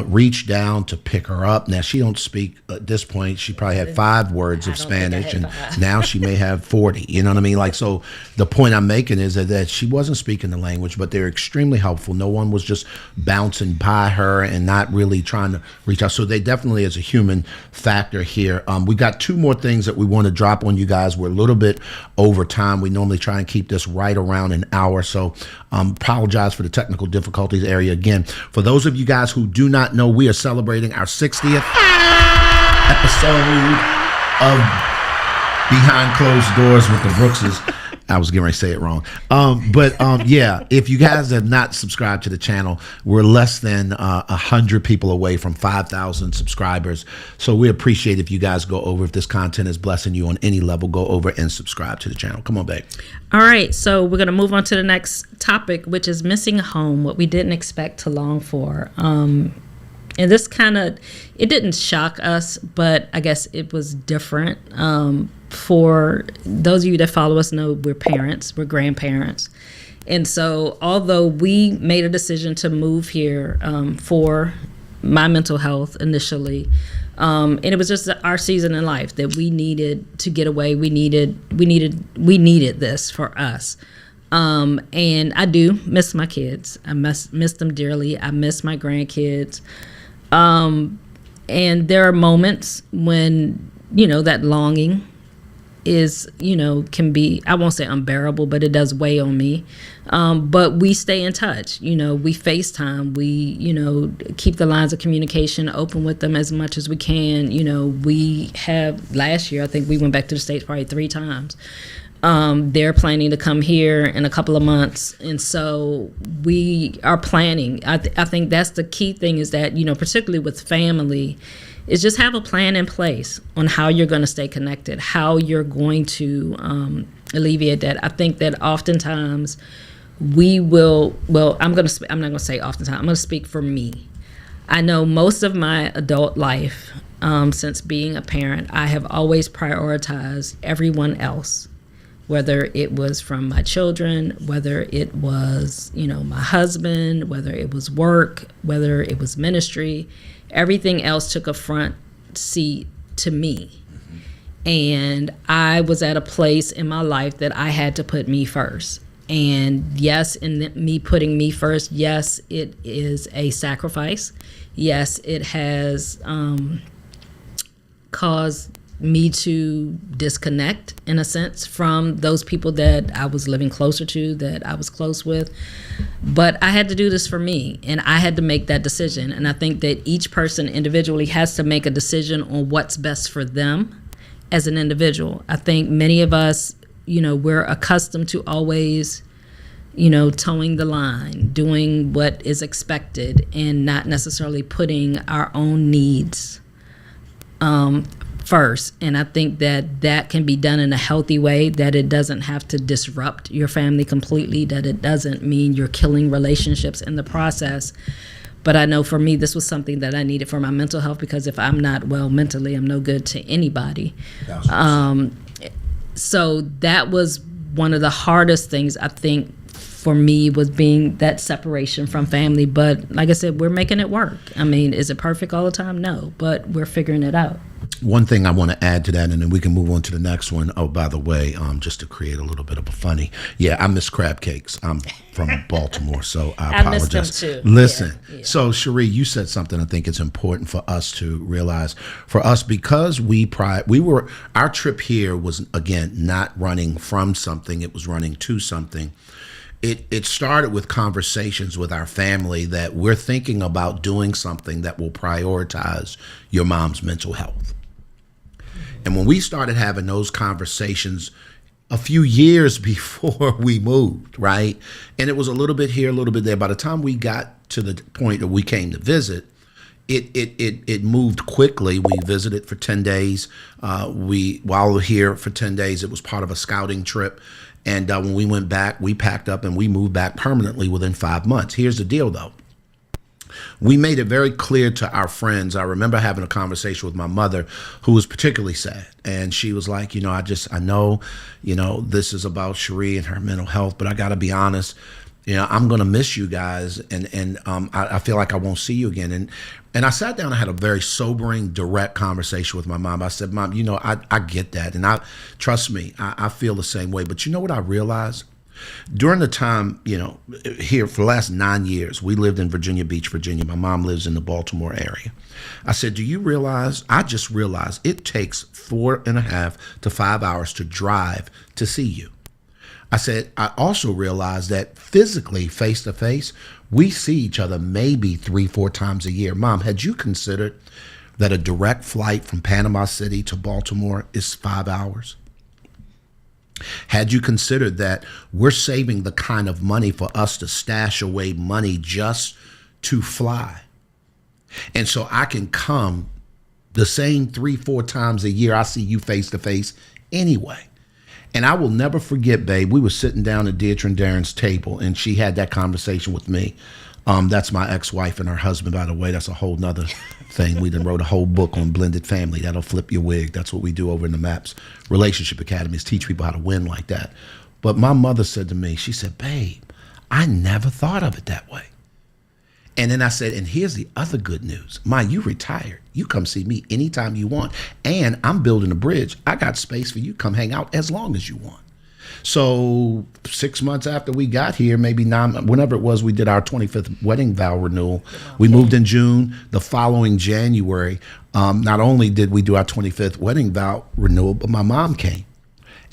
reached down to pick her up. Now, she don't speak at this point. She probably had 5 words of Spanish, and now she may have 40. You know what I mean? Like, so the point I'm making is that she wasn't speaking the language, but they're extremely helpful. No one was just bouncing by her and not really trying to reach out. So they definitely is a human factor here. We got 2 more things that we want to drop on you guys. We're a little bit over time. We normally try and keep this right around an hour. So apologize for the technical difficulties area again. For those of you guys who do not know, we are celebrating our 60th episode of Behind Closed Doors with the Brookses. I was getting ready to say it wrong. Yeah, if you guys have not subscribed to the channel, we're less than 100 people away from 5,000 subscribers. So we appreciate if you guys go over. If this content is blessing you on any level, go over and subscribe to the channel. Come on, babe. All right, so we're going to move on to the next topic, which is missing home, what we didn't expect to long for. And this it didn't shock us, but I guess it was different. For those of you that follow us know we're parents, we're grandparents. And so although we made a decision to move here for my mental health initially, and it was just our season in life that we needed to get away. We needed this for us. And I do miss my kids. I miss them dearly. I miss my grandkids. And there are moments when, that longing is, can be, I won't say unbearable, but it does weigh on me. But we stay in touch, we FaceTime, we, keep the lines of communication open with them as much as we can. We have, last year, I think we went back to the States probably 3 times. They're planning to come here in a couple of months. And so we are planning. I think that's the key thing is that, particularly with family, is just have a plan in place on how you're going to stay connected, how you're going to alleviate that. I think that oftentimes we will, I'm not going to say oftentimes, I'm going to speak for me. I know most of my adult life, since being a parent, I have always prioritized everyone else. Whether it was from my children, whether it was, my husband, whether it was work, whether it was ministry, everything else took a front seat to me. And I was at a place in my life that I had to put me first. And yes, in me putting me first, yes, it is a sacrifice. Yes, it has caused me to disconnect, in a sense, from those people that I was living closer to, that I was close with. But I had to do this for me, and I had to make that decision. And I think that each person individually has to make a decision on what's best for them as an individual. I think many of us, we're accustomed to always, towing the line, doing what is expected, and not necessarily putting our own needs first. And I think that can be done in a healthy way, that it doesn't have to disrupt your family completely, that it doesn't mean you're killing relationships in the process. But I know for me, this was something that I needed for my mental health, because if I'm not well mentally, I'm no good to anybody. So that was one of the hardest things, I think, for me, was being that separation from family. But like I said, we're making it work. I mean, is it perfect all the time? No, but we're figuring it out. One thing I want to add to that, and then we can move on to the next one. Oh, by the way, just to create a little bit of a funny, I miss crab cakes. I'm from Baltimore, so I apologize. I miss them too. Listen, Yeah. So Cherie, you said something I think it's important for us to realize. For us, because our trip here was, again, not running from something, it was running to something. It started with conversations with our family that we're thinking about doing something that will prioritize your mom's mental health. And when we started having those conversations a few years before we moved, right? And it was a little bit here, a little bit there. By the time we got to the point that we came to visit, it moved quickly. We visited for 10 days. While we were here for 10 days, it was part of a scouting trip. And when we went back, we packed up and we moved back permanently within 5 months. Here's the deal, though. We made it very clear to our friends. I remember having a conversation with my mother, who was particularly sad. And she was like, I know, this is about Cherie and her mental health, but I got to be honest, I'm going to miss you guys. And I feel like I won't see you again. And I sat down and had a very sobering, direct conversation with my mom. I said, Mom, I get that. And trust me, I feel the same way. But you know what I realized? During the time, here for the last 9 years, we lived in Virginia Beach, Virginia. My mom lives in the Baltimore area. I said, do you realize, I just realized it takes 4.5 to 5 hours to drive to see you. I said, I also realized that physically, face to face, we see each other maybe 3-4 times a year. Mom, had you considered that a direct flight from Panama City to Baltimore is 5 hours? Had you considered that we're saving the kind of money for us to stash away money just to fly? And so I can come the same 3-4 times a year. I see you face to face anyway. And I will never forget, babe, we were sitting down at Deirdre and Darren's table, and she had that conversation with me. That's my ex-wife and her husband, by the way. That's a whole nother thing. We done wrote a whole book on blended family. That'll flip your wig. That's what we do over in the MAPS Relationship Academy, is teach people how to win like that. But my mother said to me, she said, babe, I never thought of it that way. And then I said, and here's the other good news. Ma, you retired. You come see me anytime you want. And I'm building a bridge. I got space for you. Come hang out as long as you want. So 6 months after we got here, maybe 9, whenever it was, we did our 25th wedding vow renewal. We moved in June. The following January, not only did we do our 25th wedding vow renewal, but my mom came.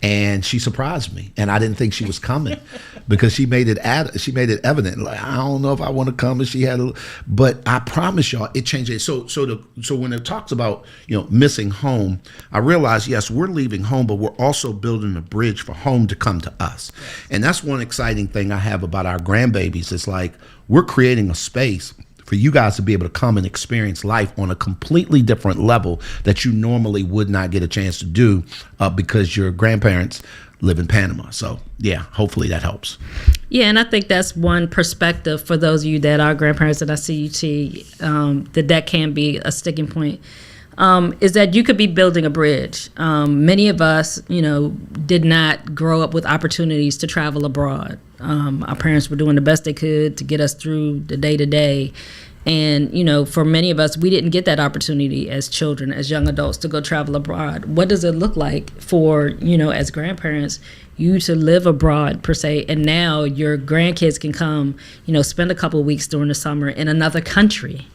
And she surprised me, and I didn't think she was coming because she made it evident. Like, I don't know if I want to come, and she had, but I promise y'all, it changed it. So when it talks about missing home, I realized, yes, we're leaving home, but we're also building a bridge for home to come to us, and that's one exciting thing I have about our grandbabies. It's like we're creating a space for you guys to be able to come and experience life on a completely different level that you normally would not get a chance to do because your grandparents live in Panama. So, yeah, hopefully that helps. Yeah, and I think that's one perspective for those of you that are grandparents at CUT, that can be a sticking point, is that you could be building a bridge. Many of us, did not grow up with opportunities to travel abroad. Our parents were doing the best they could to get us through the day-to-day. And, for many of us, we didn't get that opportunity as children, as young adults, to go travel abroad. What does it look like for, as grandparents, you to live abroad, per se, and now your grandkids can come, spend a couple of weeks during the summer in another country.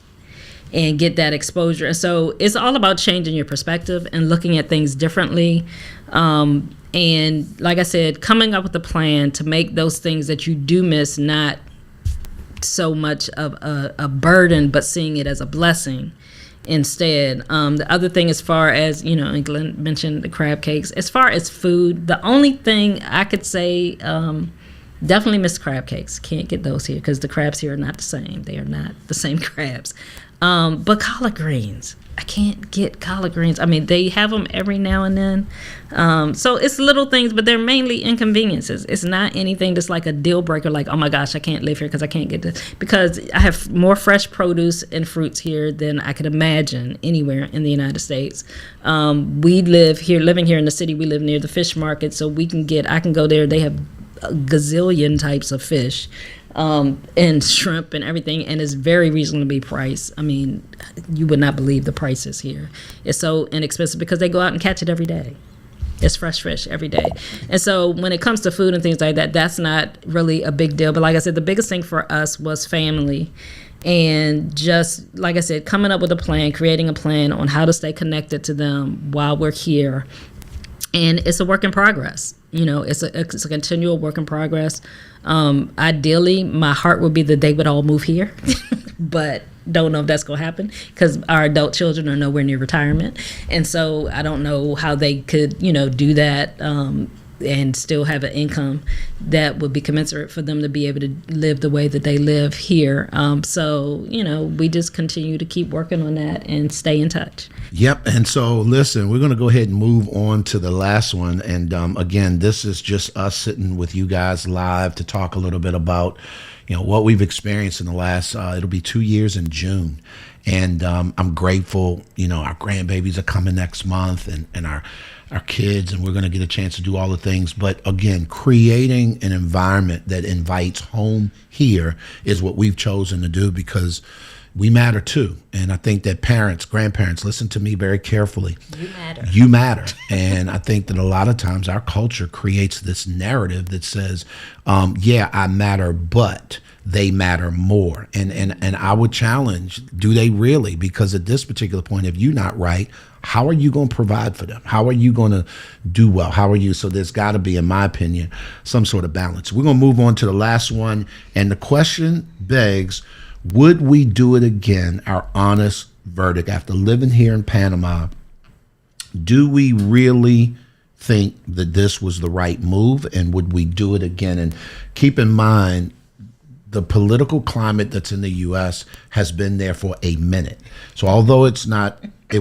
and get that exposure. And so it's all about changing your perspective and looking at things differently. And like I said, coming up with a plan to make those things that you do miss not so much of a burden, but seeing it as a blessing instead. The other thing, as far as, and Glenn mentioned the crab cakes, as far as food, the only thing I could say, definitely miss crab cakes. Can't get those here because the crabs here are not the same. They are not the same crabs. But collard greens, I can't get collard greens. I mean, they have them every now and then. So it's little things, but they're mainly inconveniences. It's not anything that's like a deal breaker, like, oh my gosh, I can't live here because I can't get this. Because I have more fresh produce and fruits here than I could imagine anywhere in the United States. We living here in the city, we live near the fish market, so I can go there. They have a gazillion types of fish. And shrimp and everything, and it's very reasonably priced. I mean, you would not believe the prices here. It's so inexpensive because they go out and catch it every day. It's fresh fish every day. And so when it comes to food and things like that, that's not really a big deal. But like I said, the biggest thing for us was family. And just, like I said, coming up with a plan, creating a plan on how to stay connected to them while we're here. And it's a work in progress. It's a continual work in progress. Ideally, my heart would be that they would all move here, but don't know if that's going to happen because our adult children are nowhere near retirement. And so I don't know how they could, do that and still have an income that would be commensurate for them to be able to live the way that they live here. So, we just continue to keep working on that and stay in touch. Yep. And so, listen, we're going to go ahead and move on to the last one. And again, this is just us sitting with you guys live to talk a little bit about, what we've experienced in the last, it'll be 2 years in June. And I'm grateful, our grandbabies are coming next month and our kids, and we're going to get a chance to do all the things. But again, creating an environment that invites home here is what we've chosen to do because we matter too. And I think that parents, grandparents, listen to me very carefully. You matter. You matter. And I think that a lot of times our culture creates this narrative that says, yeah, I matter, but they matter more. And I would challenge, do they really? Because at this particular point, if you're not right, how are you going to provide for them? How are you going to do well? How are you? So there's got to be, in my opinion, some sort of balance. We're going to move on to the last one. And the question begs, would we do it again? Our honest verdict. After living here in Panama, do we really think that this was the right move? And would we do it again? And keep in mind, the political climate that's in the U.S. has been there for a minute. So although it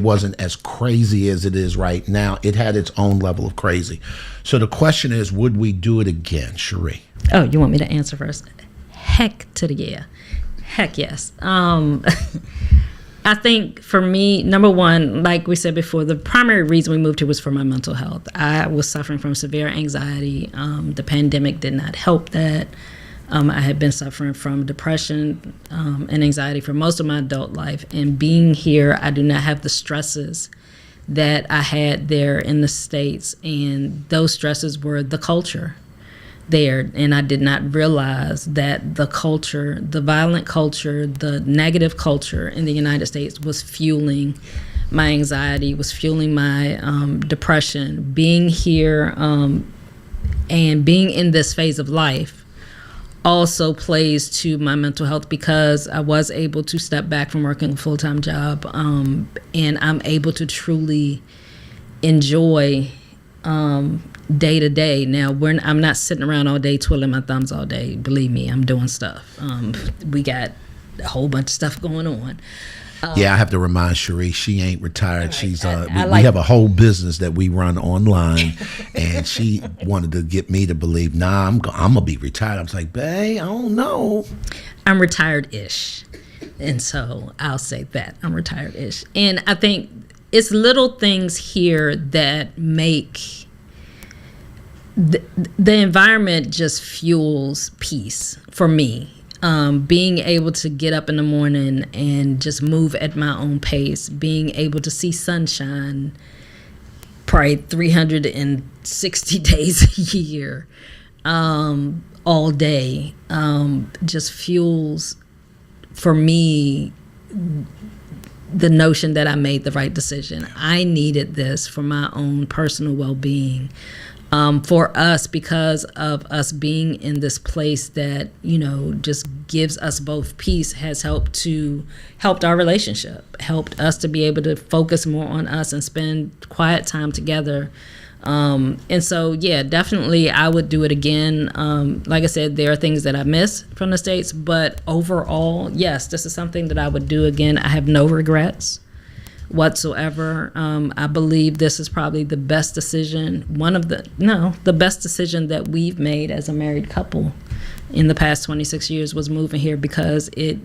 wasn't as crazy as it is right now, it had its own level of crazy. So the question is, would we do it again, Cherie? Oh, you want me to answer first? Heck to the yeah. Heck yes. I think for me, number one, like we said before, the primary reason we moved here was for my mental health. I was suffering from severe anxiety. The pandemic did not help that. I had been suffering from depression and anxiety for most of my adult life. And being here, I do not have the stresses that I had there in the States. And those stresses were the culture there. And I did not realize that the culture, the violent culture, the negative culture in the United States was fueling my anxiety, was fueling my depression. Being here and being in this phase of life also plays to my mental health because I was able to step back from working a full-time job and I'm able to truly enjoy day to day. Now, I'm not sitting around all day twiddling my thumbs all day. Believe me, I'm doing stuff. We got a whole bunch of stuff going on. Yeah, I have to remind Cherie, she ain't retired. Right. She's I we like have a whole business that we run online, and she wanted to get me to believe, nah, I'm gonna be retired. I was like, babe, I don't know. I'm retired-ish, and so I'll say that I'm retired-ish. And I think it's little things here that make the environment just fuels peace for me. Being able to get up in the morning and just move at my own pace, being able to see sunshine probably 360 days a year, all day, just fuels for me the notion that I made the right decision. I needed this for my own personal well-being. For us, because of us being in this place that, just gives us both peace, has helped our relationship, helped us to be able to focus more on us and spend quiet time together. And so, yeah, definitely I would do it again. Like I said, there are things that I miss from the States, but overall, yes, this is something that I would do again. I have no regrets whatsoever. I believe this is probably the best decision, the best decision that we've made as a married couple in the past 26 years was moving here, because it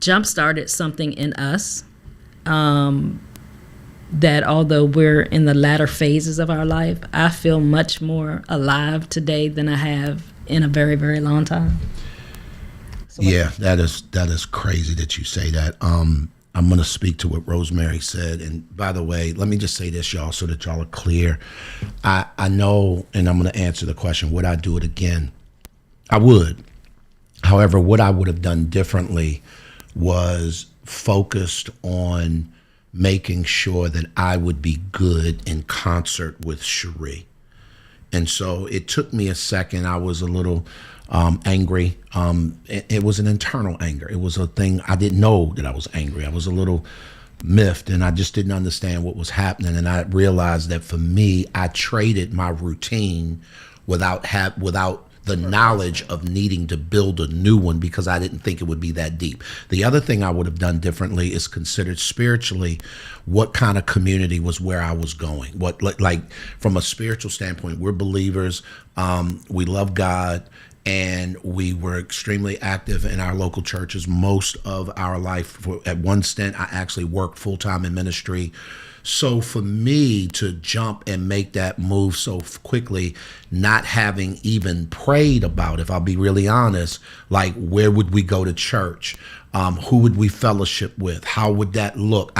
jump-started something in us, that although we're in the latter phases of our life, I feel much more alive today than I have in a very, very long time. Yeah, that is crazy that you say that. I'm going to speak to what Rosemary said. And by the way, let me just say this, y'all, so that y'all are clear. I know, and I'm going to answer the question, would I do it again? I would. However, what I would have done differently was focused on making sure that I would be good in concert with Cherie. And so it took me a second. I was a little angry. It was an internal anger. It was a thing. I didn't know that I was angry. I was a little miffed, and I just didn't understand what was happening. And I realized that for me, I traded my routine without the knowledge of needing to build a new one, because I didn't think it would be that deep. The other thing I would have done differently is considered spiritually what kind of community was where I was going. What, like from a spiritual standpoint, we're believers. We love God. And we were extremely active in our local churches most of our life. At one stint, I actually worked full-time in ministry. So for me to jump and make that move so quickly, not having even prayed about, if I'll be really honest, like where would we go to church? Who would we fellowship with? How would that look?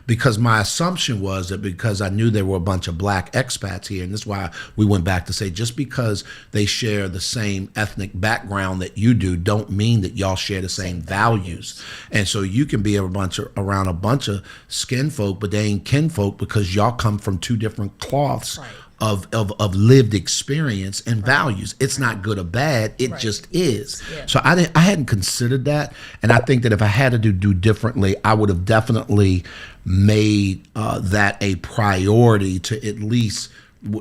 Because my assumption was that because I knew there were a bunch of black expats here, and this is why we went back to say, just because they share the same ethnic background that you do, don't mean that y'all share the same values. And so you can be around a bunch of skin folk, but they ain't kin folk, because y'all come from two different cloths. Right. Of lived experience and values. It's not good or bad. It just is. Yeah. So I hadn't considered that, and I think that if I had to do differently, I would have definitely made that a priority to at least.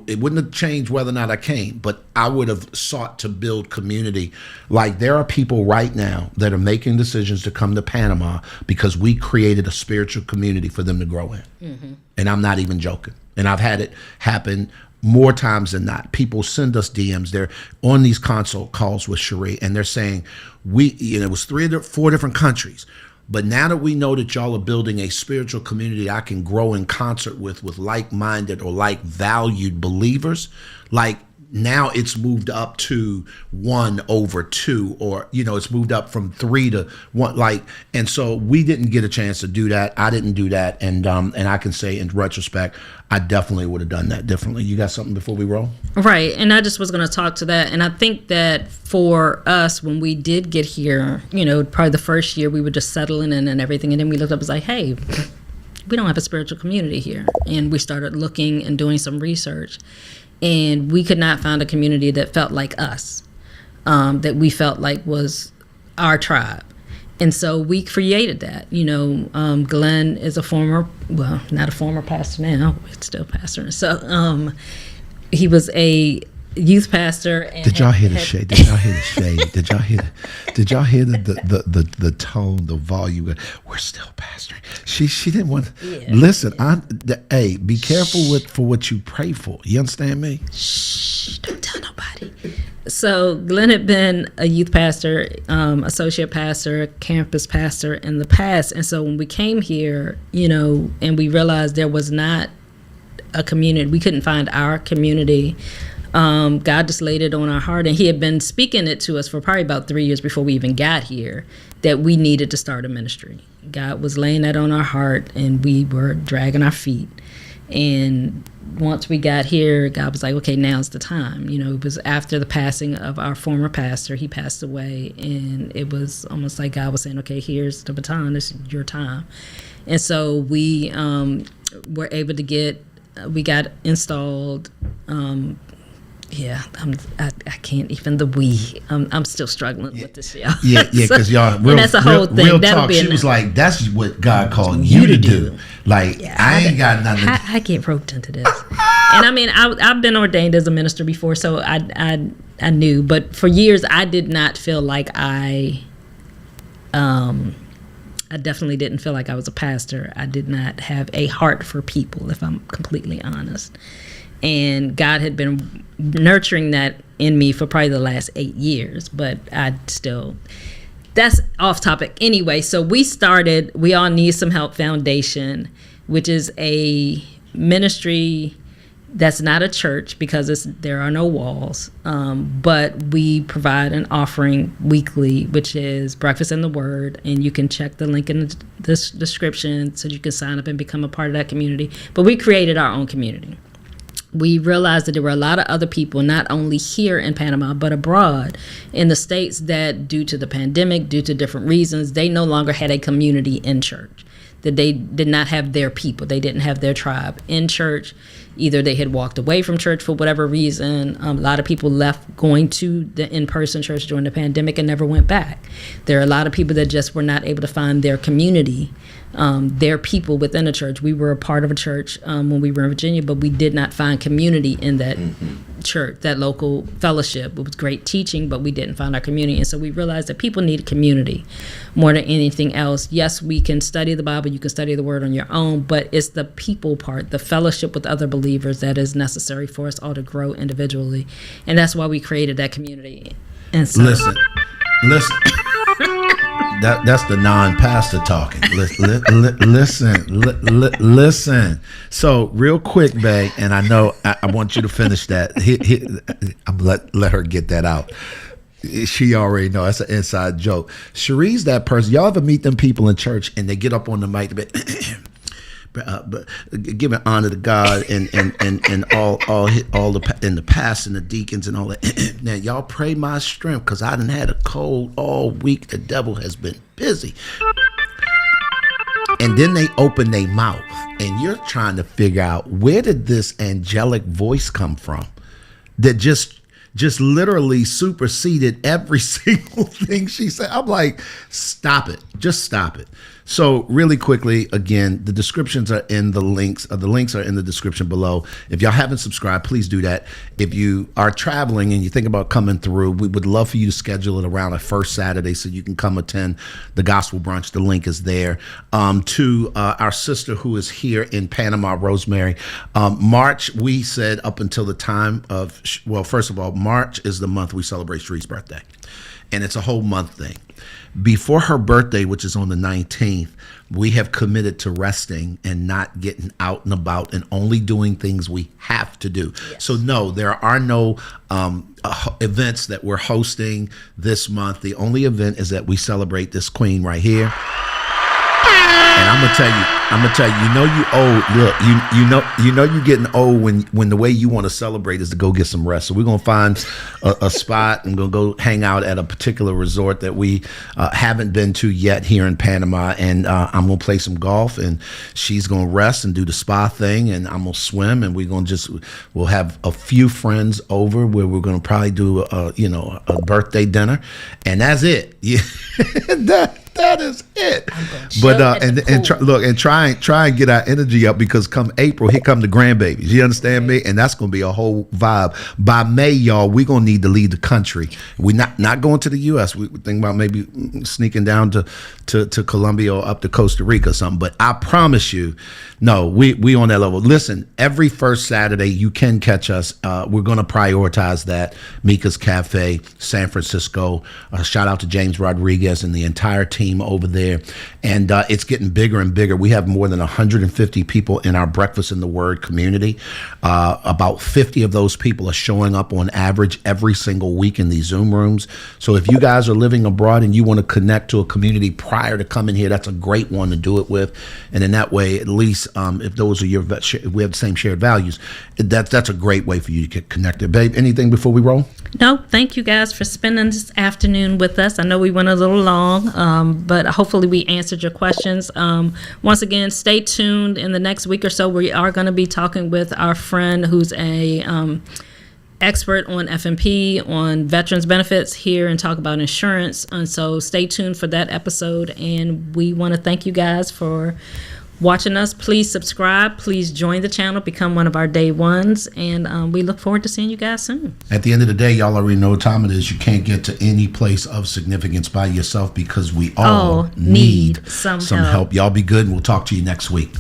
It wouldn't have changed whether or not I came, but I would have sought to build community. Like there are people right now that are making decisions to come to Panama because we created a spiritual community for them to grow in. Mm-hmm. And I'm not even joking. And I've had it happen more times than not. People send us DMs. They're on these consult calls with Cherie, and they're saying, it was 3 or 4 different countries. But now that we know that y'all are building a spiritual community I can grow in concert with like-minded or like-valued believers, like now it's moved up to 1/2, or it's moved up from 3 to 1. And so we didn't get a chance to do that. I didn't do that, and I can say in retrospect, I definitely would have done that differently. You got something before we roll? Right, and I just was going to talk to that, and I think that for us, when we did get here, probably the first year we were just settling in and everything, and then we looked up and was like, hey, we don't have a spiritual community here, and we started looking and doing some research. And we could not find a community that felt like us, that we felt like was our tribe. And so we created that. Glenn is not a former pastor now, but still pastoring. So he was a youth pastor. And Did y'all hear the shade? Did y'all hear the shade? Did y'all hear the tone, the volume? We're still pastoring. She didn't want to listen. Hey, be careful for what you pray for. You understand me? Shh, don't tell nobody. So Glenn had been a youth pastor, associate pastor, campus pastor in the past. And so when we came here, and we realized there was not a community, we couldn't find our community. God just laid it on our heart, and he had been speaking it to us for probably about 3 years before we even got here, that we needed to start a ministry. God was laying that on our heart, and we were dragging our feet. And once we got here, God was like, okay, now's the time. It was after the passing of our former pastor. He passed away, and it was almost like God was saying, okay, here's the baton. This is your time. And so we were able to we got installed. I can't even I'm still struggling with this, y'all. Yeah, because y'all, and that's a whole thing. Real That'll talk. be She was like, "That's what God called you to do." Like, I ain't got nothing. I get roped into this, and I mean, I've been ordained as a minister before, so I knew, but for years I did not feel like I definitely didn't feel like I was a pastor. I did not have a heart for people, if I'm completely honest. And God had been nurturing that in me for probably the last 8 years, but that's off topic. Anyway, so we started We All Need Some Help Foundation, which is a ministry that's not a church because there are no walls, but we provide an offering weekly, which is Breakfast in the Word, and you can check the link in the description so you can sign up and become a part of that community. But we created our own community. We realized that there were a lot of other people, not only here in Panama, but abroad in the States, that due to the pandemic, due to different reasons, they no longer had a community in church, that they did not have their people. They didn't have their tribe in church. Either they had walked away from church for whatever reason. A lot of people left going to the in-person church during the pandemic and never went back. There are a lot of people that just were not able to find their community, their people within a church. We were a part of a church when we were in Virginia, but we did not find community in that church, that local fellowship. It was great teaching, but we didn't find our community. And so we realized that people need community more than anything else. Yes, we can study the Bible, you can study the Word on your own, but it's the people part, the fellowship with other believers, that is necessary for us all to grow individually. And that's why we created that community. And so, listen. That's the non-pastor talking. Listen. So real quick, Bae, and I know I want you to finish that. I'm let her get that out. She already know that's an inside joke. Cherie's that person. Y'all ever meet them people in church and they get up on the mic, but giving honor to God and all the pastor and the deacons and all that. Now y'all pray my strength because I done had a cold all week. The devil has been busy. And then they open their mouth and you're trying to figure out, where did this angelic voice come from that just literally superseded every single thing she said? I'm like, stop it. Just stop it. So really quickly, again, the descriptions are in the links. The links are in the description below. If y'all haven't subscribed, please do that. If you are traveling and you think about coming through, we would love for you to schedule it around a first Saturday so you can come attend the gospel brunch. The link is there. To our sister who is here in Panama, Rosemary, March, we said up until the time of, well, first of all, March is the month we celebrate Sheree's birthday. And it's a whole month thing. Before her birthday, which is on the 19th, we have committed to resting and not getting out and about and only doing things we have to do. Yes. So no, there are no events that we're hosting this month. The only event is that we celebrate this queen right here. And I'm gonna tell you, you know you old. Look, you know you're getting old when the way you want to celebrate is to go get some rest. So we're gonna find a spot and gonna go hang out at a particular resort that we haven't been to yet here in Panama. And I'm gonna play some golf, and she's gonna rest and do the spa thing, and I'm gonna swim, and we'll have a few friends over where we're gonna probably do a birthday dinner, and that's it. Yeah, that is it. But try and get our energy up, because come April, here come the grandbabies. You understand me? And that's going to be a whole vibe. By May, y'all, we're going to need to leave the country. We're not going to the U.S. We think about maybe sneaking down to Colombia or up to Costa Rica or something. But I promise you, no, we on that level. Listen, every first Saturday you can catch us. We're going to prioritize that. Mika's Cafe, San Francisco. Shout out to James Rodriguez and the entire team over there. there. And it's getting bigger and bigger. We have more than 150 people in our Breakfast in the Word community. About 50 of those people are showing up on average every single week in these Zoom rooms. So if you guys are living abroad and you want to connect to a community prior to coming here, that's a great one to do it with. And in that way, at least if those are if we have the same shared values, that's a great way for you to get connected. Babe, anything before we roll? No, thank you guys for spending this afternoon with us. I know we went a little long, but hopefully we answered your questions. Once again, stay tuned. In the next week or so, we are going to be talking with our friend who's a expert on FMP, on veterans benefits here, and talk about insurance. And so stay tuned for that episode. And we want to thank you guys for watching us. Please subscribe. Please join the channel. Become one of our day ones. And we look forward to seeing you guys soon. At the end of the day, y'all already know what time it is. You can't get to any place of significance by yourself because we all need some help. Y'all be good, and we'll talk to you next week.